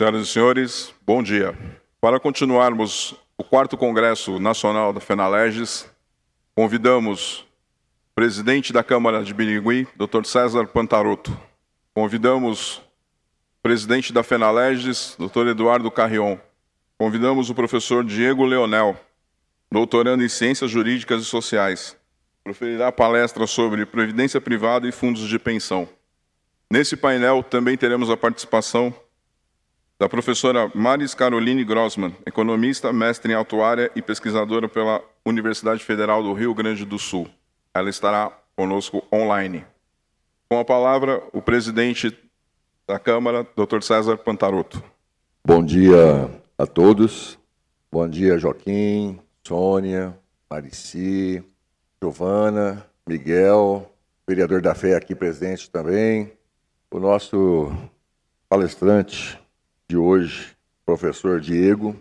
Senhoras e senhores, bom dia. Para continuarmos o 4º Congresso Nacional da FENALEGES, convidamos o presidente da Câmara de Birigui, Dr. César Pantarotto. Convidamos o presidente da FENALEGES, Dr. Eduardo Carrion. Convidamos o professor Diego Leonel, doutorando em Ciências Jurídicas e Sociais. Proferirá palestra sobre Previdência Privada e Fundos de Pensão. Nesse painel também teremos a participação da professora Maris Caroline Grossman, economista, mestre em autuária e pesquisadora pela Universidade Federal do Rio Grande do Sul. Ela estará conosco online. Com a palavra, o presidente da Câmara, Dr. César Pantarotto. Bom dia a todos. Bom dia, Joaquim, Sônia, Marici, Giovana, Miguel, vereador da FE aqui presente também, o nosso palestrante de hoje, professor Diego.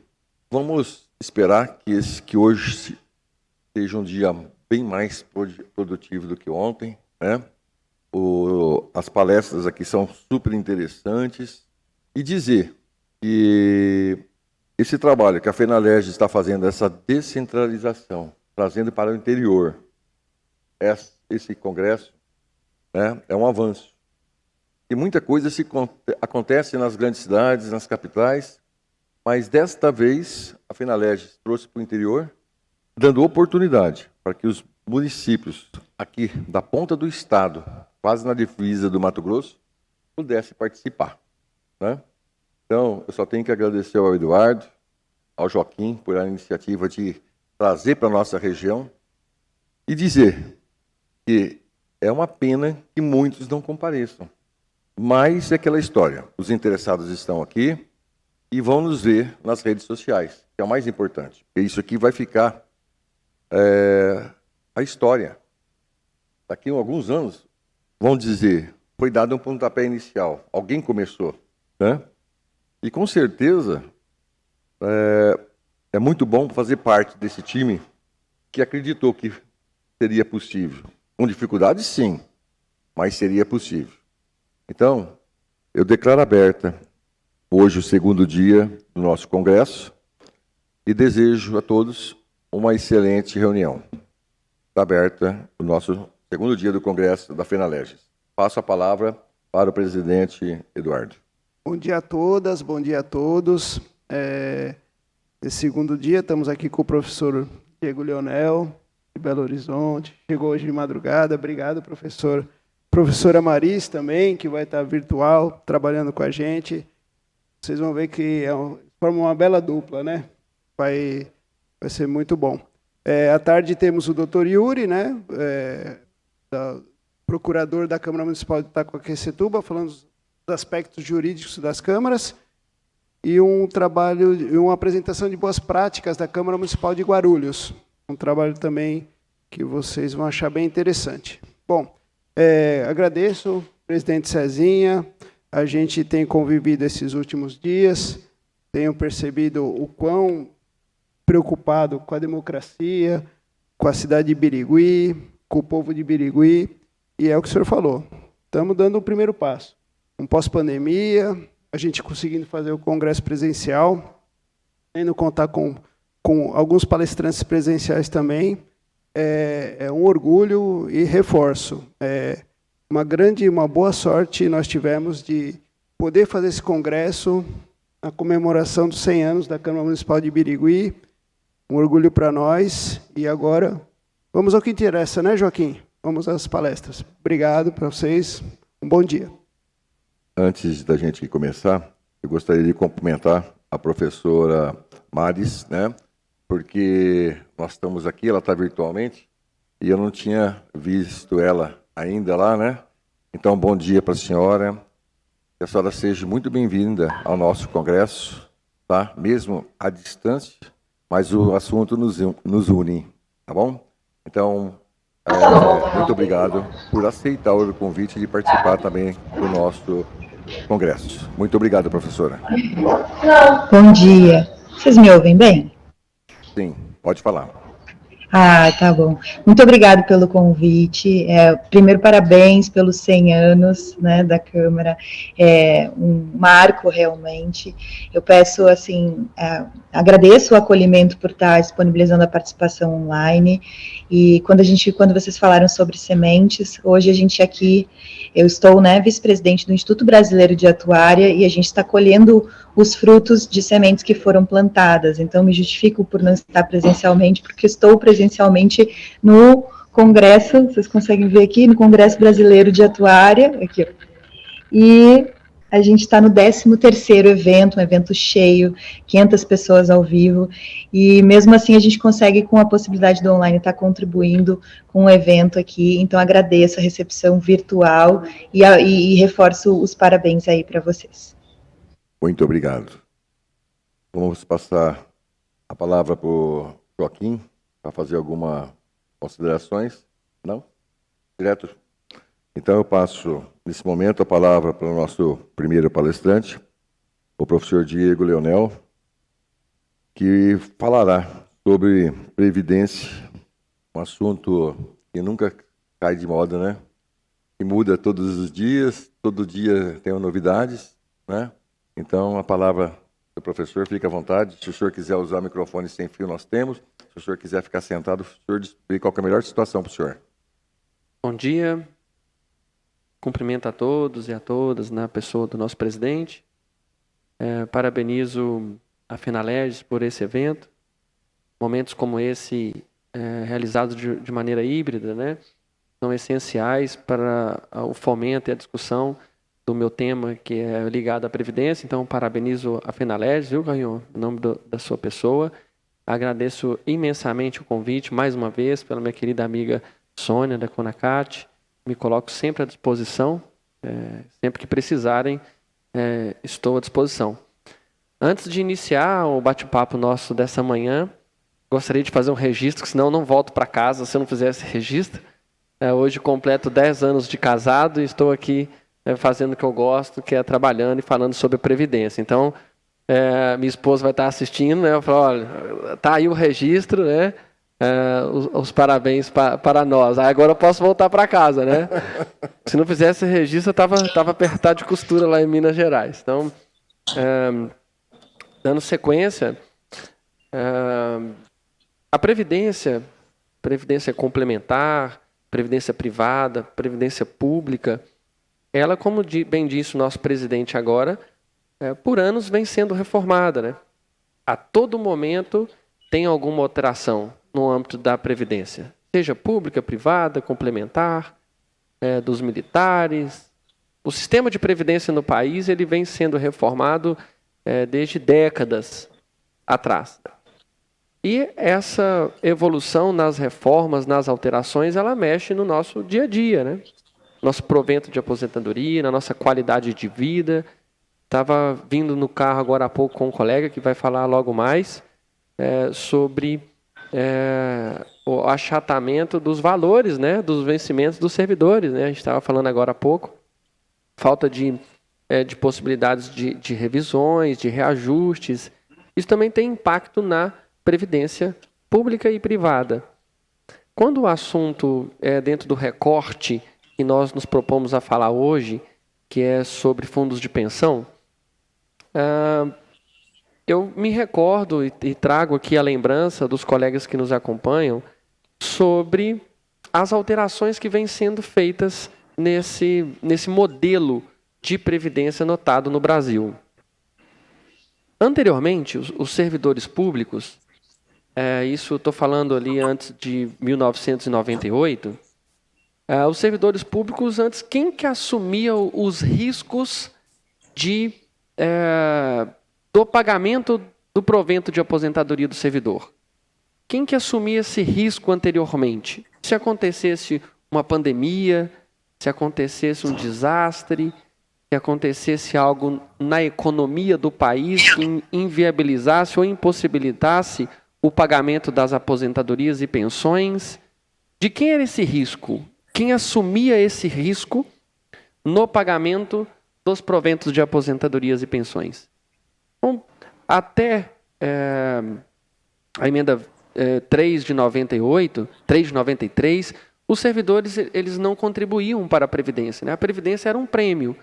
Vamos esperar que hoje seja um dia bem mais produtivo do que ontem, né? As palestras aqui são super interessantes e dizer que esse trabalho que a FENALEGES está fazendo, essa descentralização, trazendo para o interior, esse congresso, né, é um avanço. E muita coisa acontece nas grandes cidades, nas capitais, mas desta vez a FENALEGES trouxe para o interior, dando oportunidade para que os municípios aqui da ponta do estado, quase na divisa do Mato Grosso, pudessem participar, né? Então, eu só tenho que agradecer ao Eduardo, ao Joaquim, por a iniciativa de trazer para a nossa região e dizer que é uma pena que muitos não compareçam. Mas é aquela história, os interessados estão aqui e vão nos ver nas redes sociais, que é o mais importante. Porque isso aqui vai ficar a história. Daqui a alguns anos, vão dizer, foi dado um pontapé inicial, alguém começou, né? E com certeza, é muito bom fazer parte desse time que acreditou que seria possível. Com dificuldades, sim, mas seria possível. Então, eu declaro aberta hoje o 2º dia do nosso congresso e desejo a todos uma excelente reunião. Está aberta o nosso 2º dia do congresso da FENALEGES. Passo a palavra para o presidente Eduardo. Bom dia a todas, bom dia a todos. Esse 2º dia estamos aqui com o professor Diego Leonel, de Belo Horizonte. Chegou hoje de madrugada. Obrigado, professor. Professora Maris também, que vai estar virtual, trabalhando com a gente. Vocês vão ver que forma uma bela dupla, né? Vai ser muito bom. À tarde temos o doutor Yuri, né? Procurador da Câmara Municipal de Itacoaquecetuba, falando dos aspectos jurídicos das câmaras, e uma apresentação de boas práticas da Câmara Municipal de Guarulhos. Um trabalho também que vocês vão achar bem interessante. Bom, agradeço, presidente Cezinha. A gente tem convivido esses últimos dias, tenho percebido o quão preocupado com a democracia, com a cidade de Birigui, com o povo de Birigui, e é o que o senhor falou. Estamos dando o primeiro passo. Um pós-pandemia, a gente conseguindo fazer o congresso presencial, tendo contar com alguns palestrantes presenciais também. É um orgulho e reforço. Uma boa sorte nós tivemos de poder fazer esse congresso na comemoração dos 100 anos da Câmara Municipal de Birigui. Um orgulho para nós. E agora, vamos ao que interessa, né, Joaquim? Vamos às palestras. Obrigado para vocês. Um bom dia. Antes da gente começar, eu gostaria de cumprimentar a professora Maris, né? Porque nós estamos aqui, ela está virtualmente, e eu não tinha visto ela ainda lá, né? Então, bom dia para a senhora. Que a senhora seja muito bem-vinda ao nosso congresso, tá? Mesmo à distância, mas o assunto nos une, tá bom? Então, muito obrigado por aceitar o convite de participar também do nosso congresso. Muito obrigado, professora. Bom dia. Vocês me ouvem bem? Sim, pode falar. Ah, tá bom. Muito obrigado pelo convite. Primeiro, parabéns pelos 100 anos, né, da Câmara. É um marco, realmente. Eu peço, assim, agradeço o acolhimento por estar disponibilizando a participação online. E quando vocês falaram sobre sementes, hoje a gente aqui, eu estou, né, vice-presidente do Instituto Brasileiro de Atuária, e a gente está colhendo os frutos de sementes que foram plantadas. Então, me justifico por não estar presencialmente, porque estou presencialmente no Congresso, vocês conseguem ver aqui, no Congresso Brasileiro de Atuária, aqui, e a gente está no 13º evento, um evento cheio, 500 pessoas ao vivo, e mesmo assim a gente consegue, com a possibilidade do online, estar contribuindo com o evento aqui. Então agradeço a recepção virtual e reforço os parabéns aí para vocês. Muito obrigado. Vamos passar a palavra para o Joaquim, para fazer algumas considerações. Não? Direto? Então eu passo, nesse momento, a palavra para o nosso primeiro palestrante, o professor Diego Leonel, que falará sobre previdência, um assunto que nunca cai de moda, né? Que muda todos os dias, todo dia tem novidades, né? Então, a palavra do professor, fica à vontade. Se o senhor quiser usar o microfone sem fio, nós temos. Se o senhor quiser ficar sentado, o senhor explica qual que é a melhor situação para o senhor. Bom dia. Cumprimento a todos e a todas na pessoa do nosso presidente. Parabenizo a Fenalerges por esse evento. Momentos como esse, realizados de maneira híbrida, né, são essenciais para o fomento e a discussão do meu tema, que é ligado à Previdência. Então, parabenizo a Fenalerges, viu, Carrion, em nome da sua pessoa. Agradeço imensamente o convite, mais uma vez, pela minha querida amiga Sônia, da Conacat. Me coloco sempre à disposição, sempre que precisarem, estou à disposição. Antes de iniciar o bate-papo nosso dessa manhã, gostaria de fazer um registro, senão eu não volto para casa se eu não fizer esse registro. Hoje completo 10 anos de casado e estou aqui fazendo o que eu gosto, que é trabalhando e falando sobre Previdência. Então, minha esposa vai estar assistindo, né? Eu falo, olha, tá aí o registro, né? Os parabéns para nós. Agora eu posso voltar para casa, né? Se não fizesse registro, eu estava apertado de costura lá em Minas Gerais. Então, dando sequência, a previdência complementar, previdência privada, previdência pública, ela, como bem disse o nosso presidente agora, por anos vem sendo reformada, né? A todo momento tem alguma alteração no âmbito da previdência, seja pública, privada, complementar, dos militares. O sistema de previdência no país ele vem sendo reformado desde décadas atrás. E essa evolução nas reformas, nas alterações, ela mexe no nosso dia a dia, né? Nosso provento de aposentadoria, na nossa qualidade de vida. Estava vindo no carro agora há pouco com um colega que vai falar logo mais sobre o achatamento dos valores, né, dos vencimentos dos servidores, né? A gente estava falando agora há pouco, falta de possibilidades de revisões, de reajustes. Isso também tem impacto na previdência pública e privada. Quando o assunto é dentro do recorte que nós nos propomos a falar hoje, que é sobre fundos de pensão, eu me recordo e trago aqui a lembrança dos colegas que nos acompanham sobre as alterações que vêm sendo feitas nesse modelo de previdência notado no Brasil. Anteriormente, os servidores públicos, isso eu estou falando ali antes de 1998, os servidores públicos antes, quem que assumia os riscos do pagamento do provento de aposentadoria do servidor? Quem que assumia esse risco anteriormente? Se acontecesse uma pandemia, se acontecesse um desastre, se acontecesse algo na economia do país que inviabilizasse ou impossibilitasse o pagamento das aposentadorias e pensões, de quem era esse risco? Quem assumia esse risco no pagamento dos proventos de aposentadorias e pensões? Bom, até a emenda 3 de 98, 3 de 93, os servidores eles não contribuíam para a Previdência, né? A Previdência era um prêmio.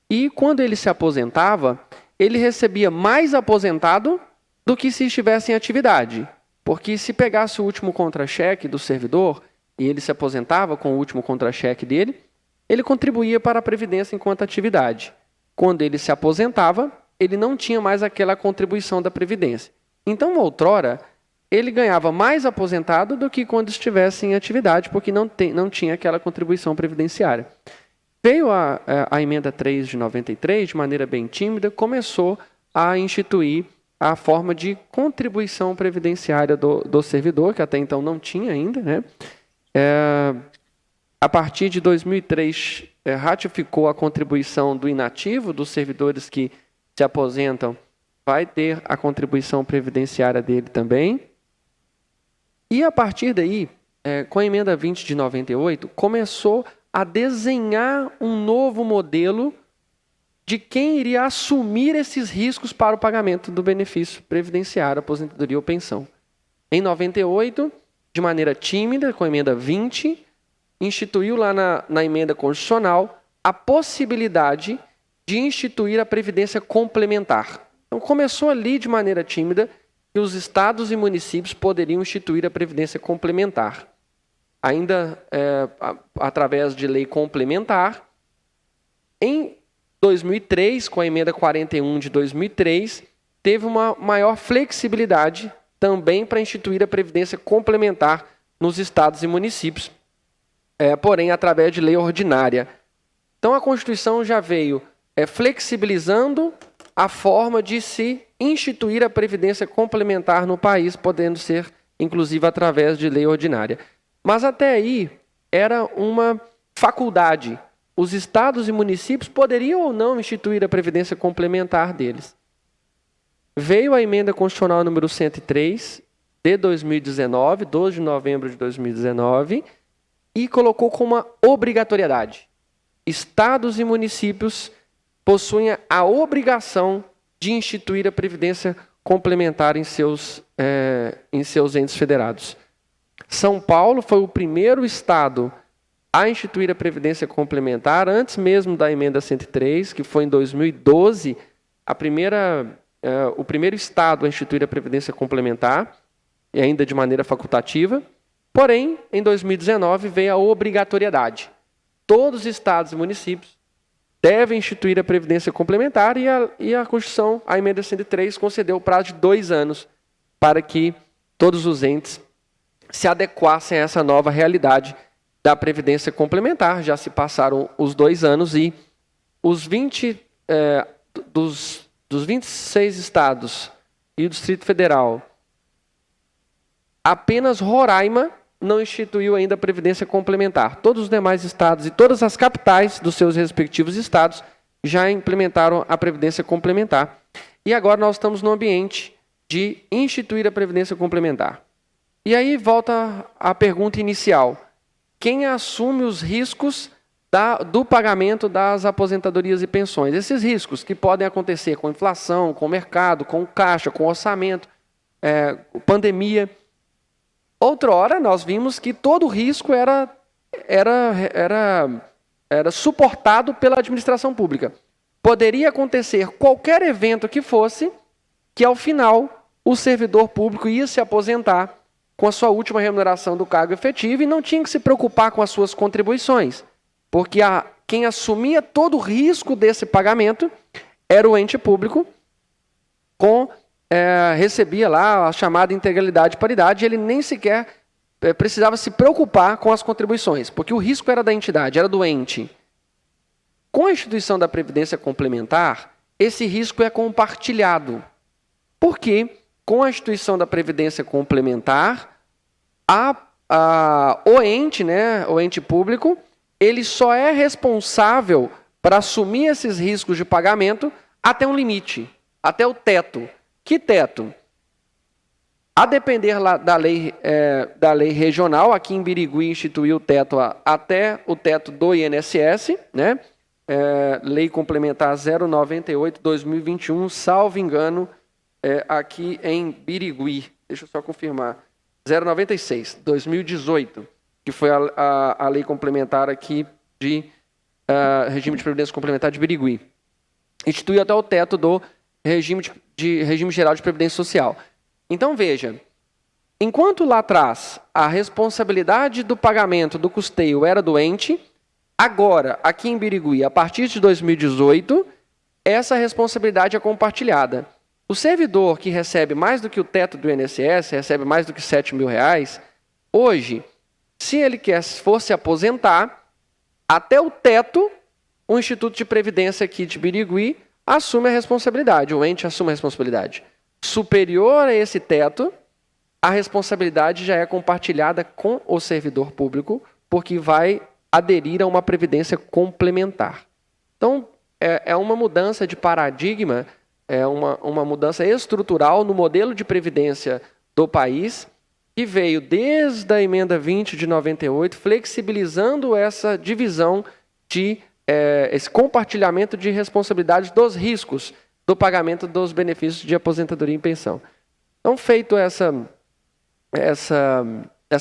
E quando ele se aposentava, ele recebia mais aposentado do que se estivesse em atividade. Porque se pegasse o último contra-cheque do servidor e ele se aposentava com o último contra-cheque dele, ele contribuía para a Previdência enquanto atividade. Quando ele se aposentava, ele não tinha mais aquela contribuição da Previdência. Então, outrora, ele ganhava mais aposentado do que quando estivesse em atividade, porque não tinha aquela contribuição previdenciária. Veio a emenda 3 de 93, de maneira bem tímida, começou a instituir a forma de contribuição previdenciária do servidor, que até então não tinha ainda, né? A partir de 2003, ratificou a contribuição do inativo, dos servidores que se aposentam, vai ter a contribuição previdenciária dele também. E a partir daí, com a emenda 20 de 98, começou a desenhar um novo modelo de quem iria assumir esses riscos para o pagamento do benefício previdenciário, aposentadoria ou pensão. Em 98, de maneira tímida, com a emenda 20, instituiu lá na emenda constitucional a possibilidade de instituir a previdência complementar. Então, começou ali de maneira tímida que os estados e municípios poderiam instituir a previdência complementar. Ainda através de lei complementar. Em 2003, com a emenda 41 de 2003, teve uma maior flexibilidade também para instituir a previdência complementar nos estados e municípios, porém através de lei ordinária. Então a Constituição já veio flexibilizando a forma de se instituir a previdência complementar no país, podendo ser, inclusive, através de lei ordinária. Mas até aí era uma faculdade. Os estados e municípios poderiam ou não instituir a previdência complementar deles. Veio a emenda constitucional número 103, de 2019, 12 de novembro de 2019, e colocou como uma obrigatoriedade. Estados e municípios possuem a obrigação de instituir a previdência complementar em seus entes federados. São Paulo foi o primeiro estado a instituir a previdência complementar, antes mesmo da emenda 103, que foi em 2012, o primeiro estado a instituir a previdência complementar, e ainda de maneira facultativa. Porém, em 2019, veio a obrigatoriedade. Todos os estados e municípios devem instituir a previdência complementar e a Constituição, a emenda 103, concedeu o prazo de 2 anos para que todos os entes se adequassem a essa nova realidade da previdência complementar. Já se passaram os 2 anos e os dos 26 estados e o Distrito Federal, apenas Roraima não instituiu ainda a previdência complementar. Todos os demais estados e todas as capitais dos seus respectivos estados já implementaram a previdência complementar. E agora nós estamos no ambiente de instituir a previdência complementar. E aí volta a pergunta inicial. Quem assume os riscos do pagamento das aposentadorias e pensões? Esses riscos que podem acontecer com inflação, com o mercado, com o caixa, com o orçamento, pandemia. Outrora, nós vimos que todo o risco era suportado pela administração pública. Poderia acontecer qualquer evento que fosse, que ao final o servidor público ia se aposentar com a sua última remuneração do cargo efetivo e não tinha que se preocupar com as suas contribuições, porque quem assumia todo o risco desse pagamento era o ente público, recebia lá a chamada integralidade e paridade, e ele nem sequer precisava se preocupar com as contribuições, porque o risco era da entidade, era do ente. Com a instituição da Previdência Complementar, esse risco é compartilhado. Porque, com a instituição da Previdência Complementar, o ente público, ele só é responsável para assumir esses riscos de pagamento até um limite, até o teto. Que teto? A depender da lei regional, aqui em Birigui instituiu o teto até o teto do INSS, né? Lei Complementar 098/2021, salvo engano, aqui em Birigui. Deixa eu só confirmar. 096, 2018, que foi a lei complementar aqui de regime de previdência complementar de Birigui. Instituiu até o teto do regime geral de previdência social. Então, veja, enquanto lá atrás a responsabilidade do pagamento do custeio era do ente, agora, aqui em Birigui, a partir de 2018, essa responsabilidade é compartilhada. O servidor que recebe mais do que o teto do INSS, recebe mais do que R$ 7.000, hoje, se ele for se aposentar, até o teto, o Instituto de Previdência aqui de Birigui assume a responsabilidade, o ente assume a responsabilidade. Superior a esse teto, a responsabilidade já é compartilhada com o servidor público, porque vai aderir a uma previdência complementar. Então, é uma mudança de paradigma, é uma mudança estrutural no modelo de previdência do país, que veio desde a emenda 20 de 98, flexibilizando essa divisão esse compartilhamento de responsabilidades dos riscos do pagamento dos benefícios de aposentadoria e pensão. Então, feito essa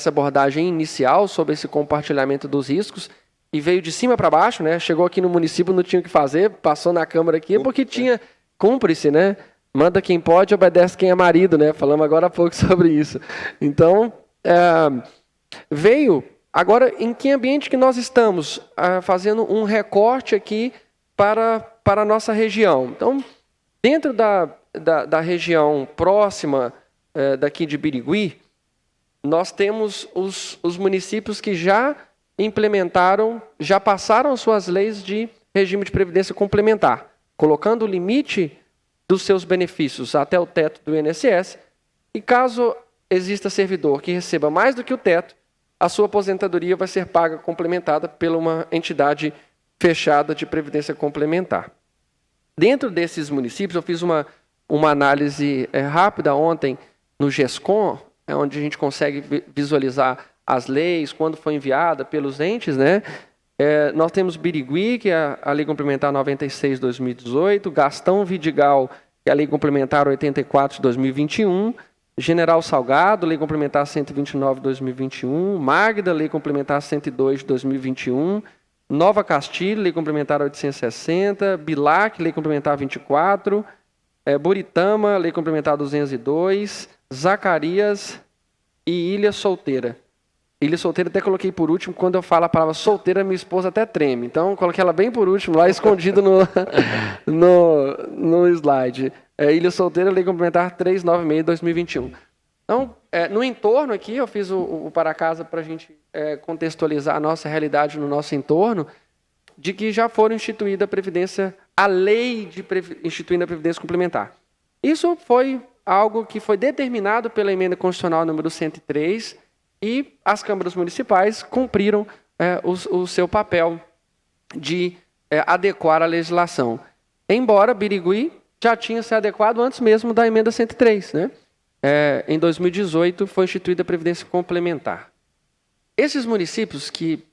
abordagem inicial sobre esse compartilhamento dos riscos, e veio de cima para baixo, né? Chegou aqui no município, não tinha o que fazer, passou na Câmara aqui, porque tinha, cúmplice, né? Manda quem pode, obedece quem é marido, né? Falamos agora há pouco sobre isso. Então, veio, agora, em que ambiente que nós estamos? Fazendo um recorte aqui para a nossa região. Então, dentro da região próxima daqui de Birigui, nós temos os municípios que já implementaram, já passaram suas leis de regime de previdência complementar, colocando o limite dos seus benefícios até o teto do INSS, e caso exista servidor que receba mais do que o teto, a sua aposentadoria vai ser paga complementada por uma entidade fechada de previdência complementar. Dentro desses municípios, eu fiz uma análise rápida ontem no GESCOM, onde a gente consegue visualizar as leis, quando foi enviada pelos entes, né? Nós temos Birigui, que é a Lei Complementar 96/2018, Gastão Vidigal, que é a Lei Complementar 84/2021, General Salgado, Lei Complementar 129/2021, Magda, Lei Complementar 102/2021, Nova Castilho, Lei Complementar 860, Bilac, Lei Complementar 24, Buritama, Lei Complementar 202, Zacarias e Ilha Solteira. Ilha Solteira até coloquei por último, quando eu falo a palavra solteira, minha esposa até treme. Então, coloquei ela bem por último, lá escondido no slide. Ilha Solteira, Lei Complementar 396/2021. Então, no entorno aqui, eu fiz o para casa para a gente contextualizar a nossa realidade no nosso entorno, de que já foram instituída a lei instituindo a Previdência Complementar. Isso foi algo que foi determinado pela Emenda Constitucional número 103, e as câmaras municipais cumpriram o seu papel de adequar a legislação. Embora Birigui já tinha se adequado antes mesmo da Emenda 103. Né? Em 2018, foi instituída a Previdência Complementar. Esses municípios que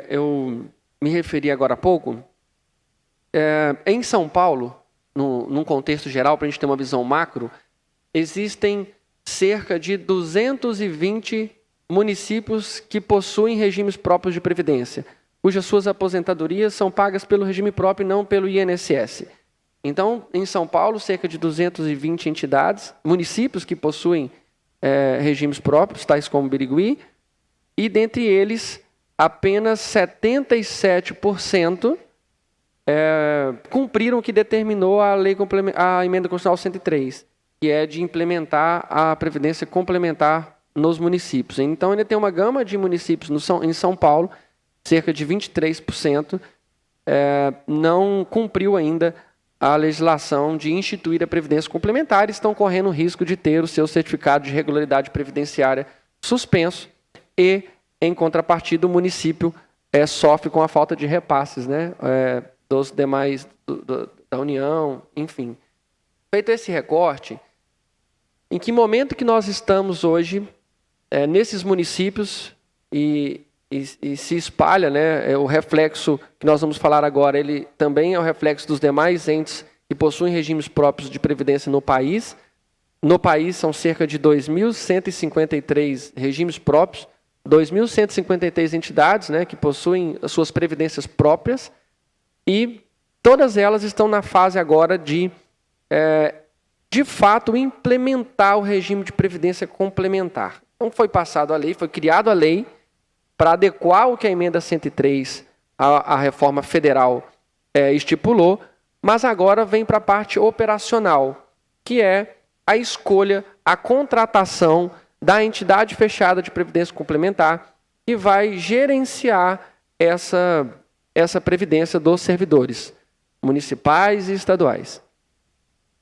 eu me referi agora há pouco, em São Paulo, num contexto geral, para a gente ter uma visão macro, existem cerca de 220 municípios que possuem regimes próprios de previdência, cujas suas aposentadorias são pagas pelo regime próprio e não pelo INSS. Então, em São Paulo, cerca de 220 municípios que possuem regimes próprios, tais como Birigui, e dentre eles, apenas 77% cumpriram o que determinou a Emenda Constitucional 103, que é de implementar a Previdência Complementar nos municípios. Então, ainda tem uma gama de municípios em São Paulo, cerca de 23%, não cumpriu ainda a legislação de instituir a Previdência Complementar e estão correndo o risco de ter o seu certificado de regularidade previdenciária suspenso e, em contrapartida, o município sofre com a falta de repasses, né, dos demais, da União, enfim. Feito esse recorte, em que momento que nós estamos hoje nesses municípios e se espalha, né, o reflexo que nós vamos falar agora, ele também é o reflexo dos demais entes que possuem regimes próprios de previdência no país. No país são cerca de 2.153 regimes próprios, 2.153 entidades, né, que possuem as suas previdências próprias, e todas elas estão na fase agora de fato, implementar o regime de previdência complementar. Então, foi passada a lei, foi criada a lei para adequar o que a emenda 103, a reforma federal, estipulou, mas agora vem para a parte operacional, que é a escolha, a contratação da entidade fechada de previdência complementar, que vai gerenciar essa previdência dos servidores municipais e estaduais.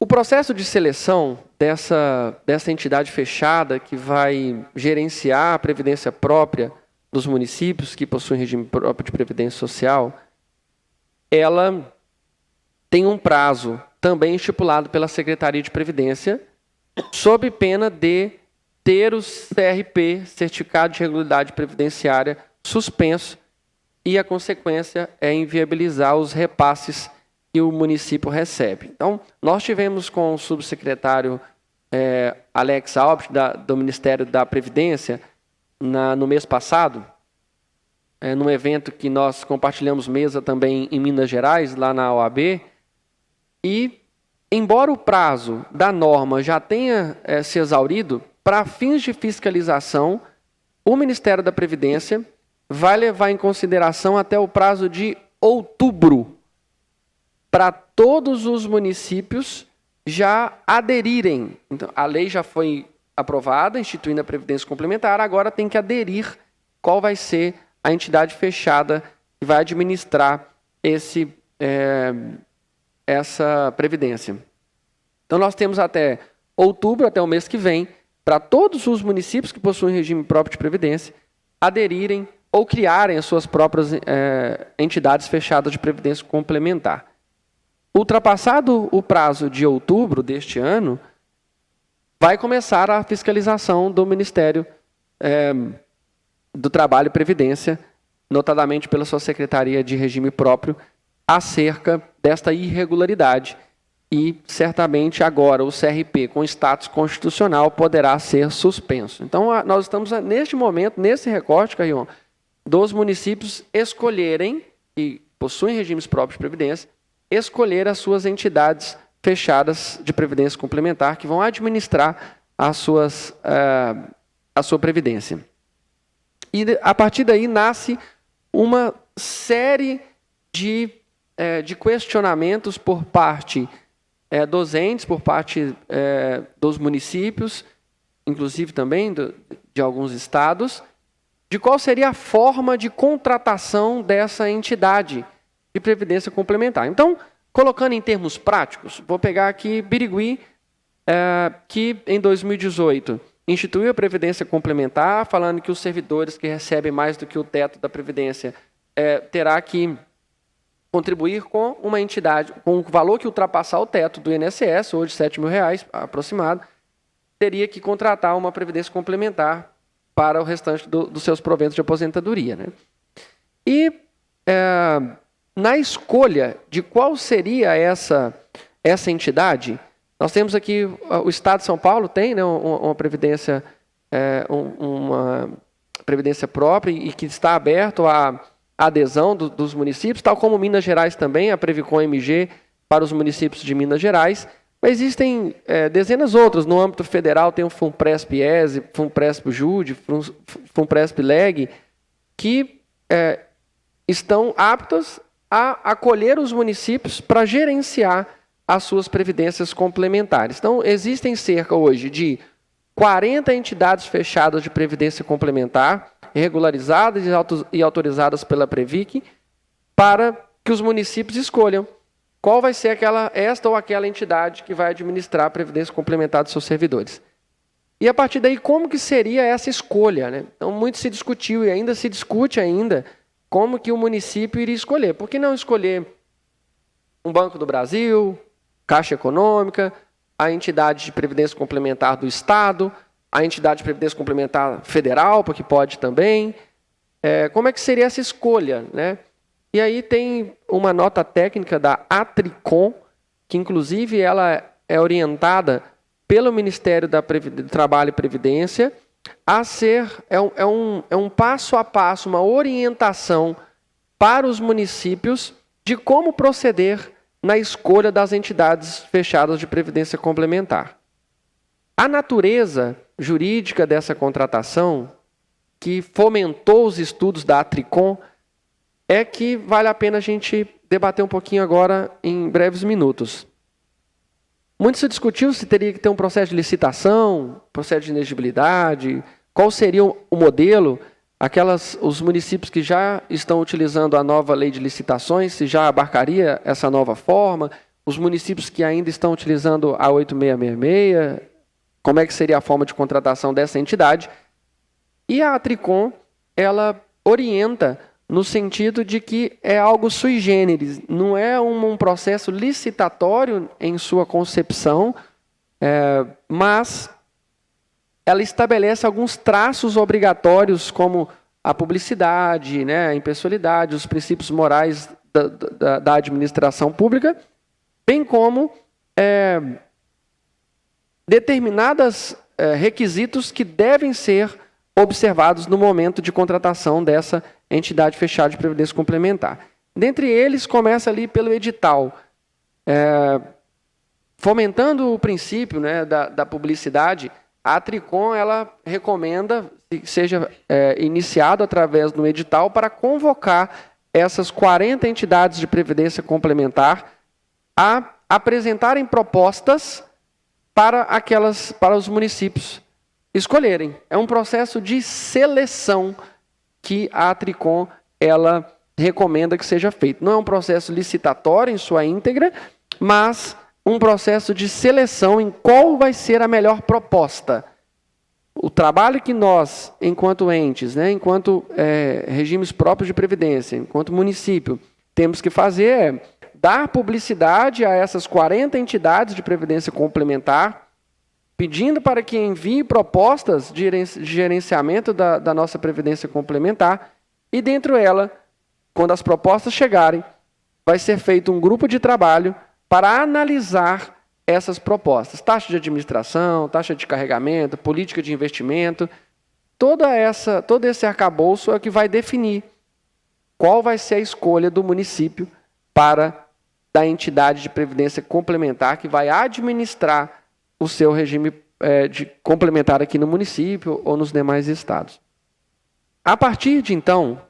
O processo de seleção dessa entidade fechada que vai gerenciar a previdência própria dos municípios que possuem regime próprio de previdência social, ela tem um prazo também estipulado pela Secretaria de Previdência, sob pena de ter o CRP, Certificado de Regularidade Previdenciária, suspenso, e a consequência é inviabilizar os repasses que o município recebe. Então, nós tivemos com o subsecretário Alex Alves, do Ministério da Previdência, no mês passado, num evento que nós compartilhamos mesa também em Minas Gerais, lá na OAB, e, embora o prazo da norma já tenha se exaurido, para fins de fiscalização, o Ministério da Previdência vai levar em consideração até o prazo de outubro para todos os municípios já aderirem. Então, a lei já foi aprovada, instituindo a Previdência Complementar, agora tem que aderir qual vai ser a entidade fechada que vai administrar essa Previdência. Então, nós temos até outubro, até o mês que vem, para todos os municípios que possuem regime próprio de Previdência aderirem ou criarem as suas próprias entidades fechadas de Previdência Complementar. Ultrapassado o prazo de outubro deste ano, vai começar a fiscalização do Ministério do Trabalho e Previdência, notadamente pela sua Secretaria de Regime Próprio, acerca desta irregularidade. E, certamente, agora o CRP com status constitucional poderá ser suspenso. Então, nós estamos, neste momento, nesse recorte, Carrion, dos municípios escolherem, que possuem regimes próprios de previdência, escolher as suas entidades fechadas de previdência complementar que vão administrar a sua previdência. E, a partir daí, nasce uma série de questionamentos por parte dos entes, por parte dos municípios, inclusive também de alguns estados, de qual seria a forma de contratação dessa entidade de previdência complementar. Então, colocando em termos práticos, vou pegar aqui Birigui, que em 2018 instituiu a previdência complementar, falando que os servidores que recebem mais do que o teto da previdência terá que contribuir com uma entidade, com o valor que ultrapassar o teto do INSS, hoje R$ 7.000 aproximado, teria que contratar uma previdência complementar para o restante dos seus proventos de aposentadoria, né? E na escolha de qual seria essa entidade, nós temos aqui, o Estado de São Paulo tem, né, uma previdência, uma previdência própria e que está aberto à adesão dos municípios, tal como Minas Gerais também, a Previcom MG para os municípios de Minas Gerais. Mas existem dezenas outras. No âmbito federal tem o FUNPRESP-ESE, FUNPRESP-JUDE, FUNPRESP-LEG, que estão aptas a acolher os municípios para gerenciar as suas previdências complementares. Então, existem cerca hoje de 40 entidades fechadas de previdência complementar, regularizadas e autorizadas pela Previc, para que os municípios escolham qual vai ser esta ou aquela entidade que vai administrar a previdência complementar dos seus servidores. E, a partir daí, como que seria essa escolha, né? Então, muito se discutiu e ainda se discute como que o município iria escolher. Por que não escolher um Banco do Brasil, Caixa Econômica, a entidade de previdência complementar do Estado, a entidade de previdência complementar federal, porque pode também? Como é que seria essa escolha, né? E aí tem uma nota técnica da Atricom, que inclusive ela é orientada pelo Ministério do Trabalho e Previdência, é um passo a passo, uma orientação para os municípios de como proceder na escolha das entidades fechadas de previdência complementar. A natureza jurídica dessa contratação, que fomentou os estudos da Atricom, é que vale a pena a gente debater um pouquinho agora em breves minutos. Muito se discutiu se teria que ter um processo de licitação, processo de inegibilidade, qual seria o modelo, os municípios que já estão utilizando a nova lei de licitações, se já abarcaria essa nova forma, os municípios que ainda estão utilizando a 8666, como é que seria a forma de contratação dessa entidade. E a Atricom, ela orienta no sentido de que é algo sui generis, não é um processo licitatório em sua concepção, mas ela estabelece alguns traços obrigatórios, como a publicidade, né, a impessoalidade, os princípios morais da administração pública, bem como determinados requisitos que devem ser observados no momento de contratação dessa entidade fechada de previdência complementar. Dentre eles, começa ali pelo edital, fomentando o princípio, né, da publicidade. A Atricom, ela recomenda que seja iniciado através do edital para convocar essas 40 entidades de previdência complementar a apresentarem propostas para os municípios escolherem. É um processo de seleção que a Atricom, ela recomenda que seja feito. Não é um processo licitatório em sua íntegra, mas um processo de seleção em qual vai ser a melhor proposta. O trabalho que nós, enquanto entes, né, enquanto regimes próprios de previdência, enquanto município, temos que fazer é dar publicidade a essas 40 entidades de previdência complementar, pedindo para que envie propostas de gerenciamento da nossa previdência complementar, e dentro dela, quando as propostas chegarem, vai ser feito um grupo de trabalho para analisar essas propostas. Taxa de administração, taxa de carregamento, política de investimento, todo esse arcabouço é o que vai definir qual vai ser a escolha do município da entidade de previdência complementar que vai administrar o seu regime de complementar aqui no município ou nos demais estados. A partir de então,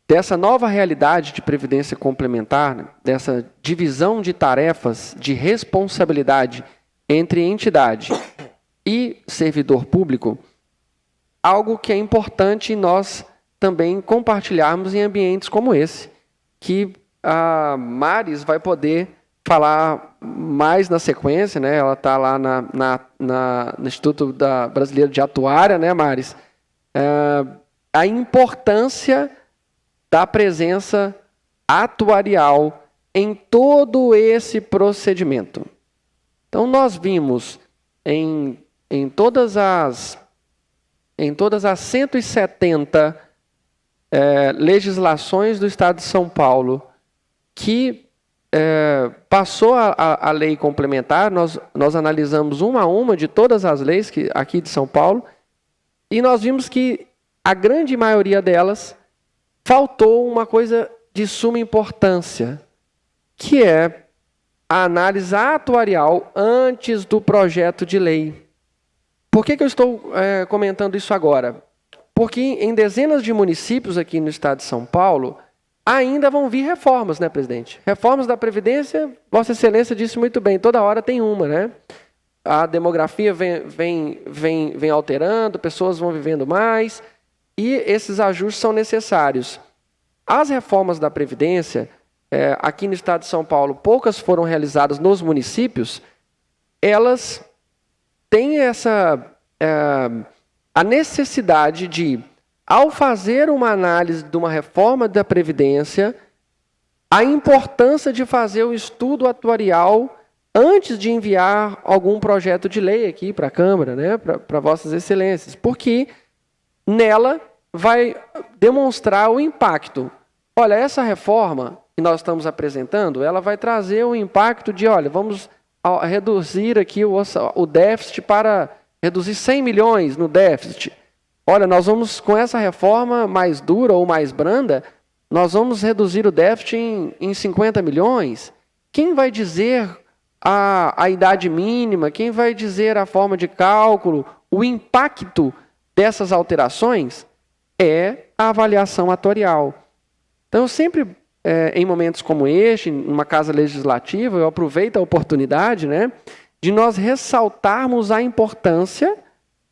dessa nova realidade de previdência complementar, né, dessa divisão de tarefas de responsabilidade entre entidade e servidor público, algo que é importante nós também compartilharmos em ambientes como esse, que a Maris vai poder falar mais na sequência, né? Ela está lá no Instituto Brasileiro de Atuária, né, Maris? A importância da presença atuarial em todo esse procedimento. Então, nós vimos em todas as 170 legislações do Estado de São Paulo que passou a lei complementar, nós analisamos uma a uma de todas as leis aqui de São Paulo, e nós vimos que a grande maioria delas faltou uma coisa de suma importância, que é a análise atuarial antes do projeto de lei. Por que eu estou comentando isso agora? Porque em dezenas de municípios aqui no estado de São Paulo, ainda vão vir reformas, né, presidente? Reformas da Previdência, Vossa Excelência disse muito bem, toda hora tem uma, né? A demografia vem alterando, pessoas vão vivendo mais, e esses ajustes são necessários. As reformas da Previdência, aqui no estado de São Paulo, poucas foram realizadas nos municípios, elas têm a necessidade de, ao fazer uma análise de uma reforma da Previdência, a importância de fazer o estudo atuarial antes de enviar algum projeto de lei aqui para a Câmara, né, para Vossas Excelências, porque nela vai demonstrar o impacto. Olha, essa reforma que nós estamos apresentando, ela vai trazer o impacto de, olha, vamos reduzir aqui o déficit para reduzir 100 milhões no déficit. Olha, nós vamos, com essa reforma mais dura ou mais branda, nós vamos reduzir o déficit em 50 milhões. Quem vai dizer a idade mínima? Quem vai dizer a forma de cálculo? O impacto dessas alterações é a avaliação atuarial. Então, eu sempre, em momentos como este, numa casa legislativa, eu aproveito a oportunidade, né, de nós ressaltarmos a importância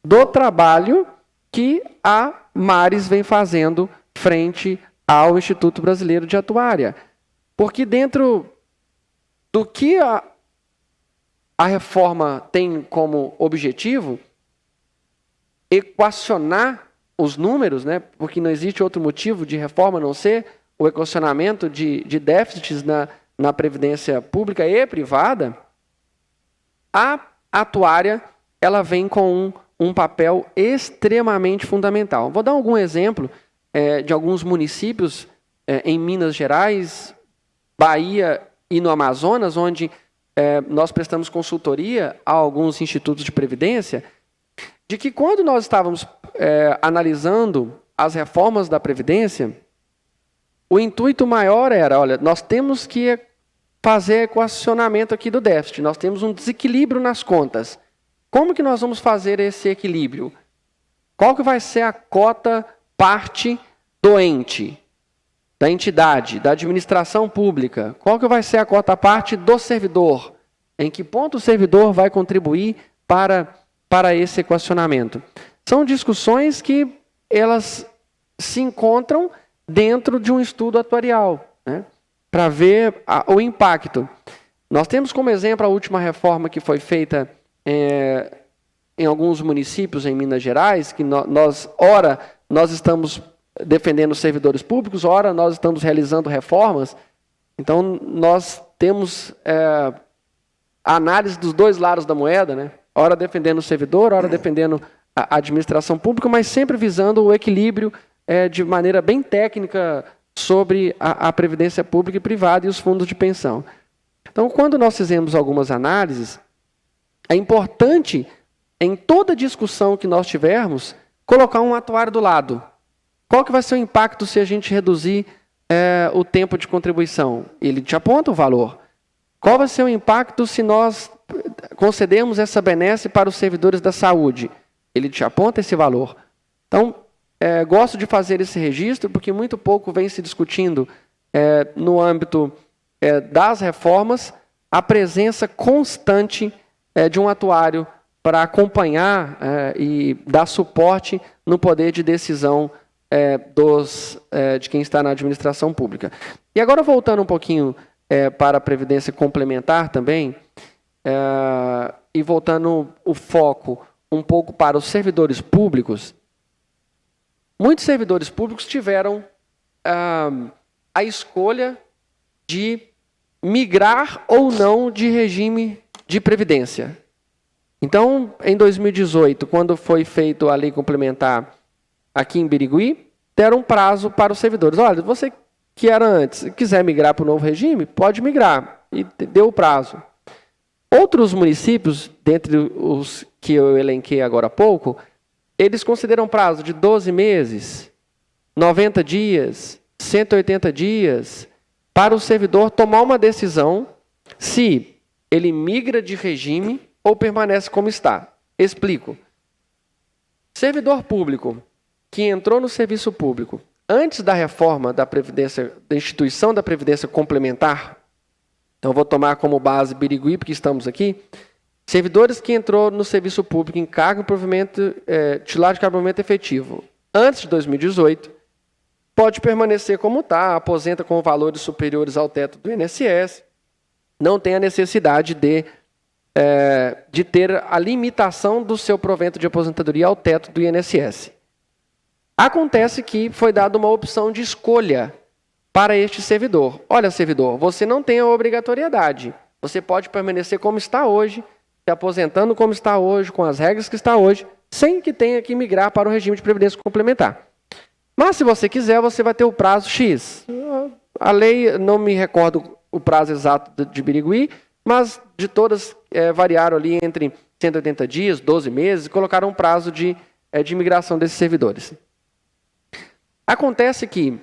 do trabalho que a Mares vem fazendo frente ao Instituto Brasileiro de Atuária. Porque dentro do que a reforma tem como objetivo, equacionar os números, né, porque não existe outro motivo de reforma a não ser o equacionamento de déficits na previdência pública e privada, a atuária ela vem com um papel extremamente fundamental. Vou dar algum exemplo de alguns municípios em Minas Gerais, Bahia e no Amazonas, onde nós prestamos consultoria a alguns institutos de previdência, de que quando nós estávamos analisando as reformas da Previdência, o intuito maior era, olha, nós temos que fazer equacionamento aqui do déficit, nós temos um desequilíbrio nas contas. Como que nós vamos fazer esse equilíbrio? Qual que vai ser a cota parte do ente, da entidade, da administração pública? Qual que vai ser a cota parte do servidor? Em que ponto o servidor vai contribuir para esse equacionamento? São discussões que elas se encontram dentro de um estudo atuarial, né, para ver o impacto. Nós temos como exemplo a última reforma que foi feita em alguns municípios em Minas Gerais, que nós estamos defendendo os servidores públicos, ora nós estamos realizando reformas. Então, nós temos a análise dos dois lados da moeda, né? Ora defendendo o servidor, ora defendendo a administração pública, mas sempre visando o equilíbrio de maneira bem técnica sobre a previdência pública e privada e os fundos de pensão. Então, quando nós fizemos algumas análises, é importante, em toda discussão que nós tivermos, colocar um atuário do lado. Qual que vai ser o impacto se a gente reduzir o tempo de contribuição? Ele te aponta o valor. Qual vai ser o impacto se nós concedermos essa benesse para os servidores da saúde? Ele te aponta esse valor. Então, gosto de fazer esse registro, porque muito pouco vem se discutindo no âmbito das reformas a presença constante de um atuário para acompanhar e dar suporte no poder de decisão de quem está na administração pública. E agora, voltando um pouquinho para a previdência complementar também, e voltando o foco um pouco para os servidores públicos, muitos servidores públicos tiveram a escolha de migrar ou não de regime de previdência. Então, em 2018, quando foi feita a lei complementar aqui em Birigui, deram um prazo para os servidores. Olha, você que era antes, quiser migrar para o novo regime, pode migrar. E deu o prazo. Outros municípios, dentre os que eu elenquei agora há pouco, eles consideram prazo de 12 meses, 90 dias, 180 dias, para o servidor tomar uma decisão se ele migra de regime ou permanece como está. Explico. Servidor público que entrou no serviço público antes da reforma da Previdência, da instituição da Previdência Complementar, então vou tomar como base Birigui, porque estamos aqui, servidores que entrou no serviço público em cargo e provimento, titular de cabimento efetivo antes de 2018, pode permanecer como está, aposenta com valores superiores ao teto do INSS, não tem a necessidade de ter a limitação do seu provento de aposentadoria ao teto do INSS. Acontece que foi dada uma opção de escolha para este servidor. Olha, servidor, você não tem a obrigatoriedade. Você pode permanecer como está hoje, se aposentando como está hoje, com as regras que está hoje, sem que tenha que migrar para o regime de previdência complementar. Mas, se você quiser, você vai ter o prazo X. A lei, não me recordo o prazo exato de Birigui, mas de todas variaram ali entre 180 dias, 12 meses, e colocaram um prazo de imigração desses servidores. Acontece que,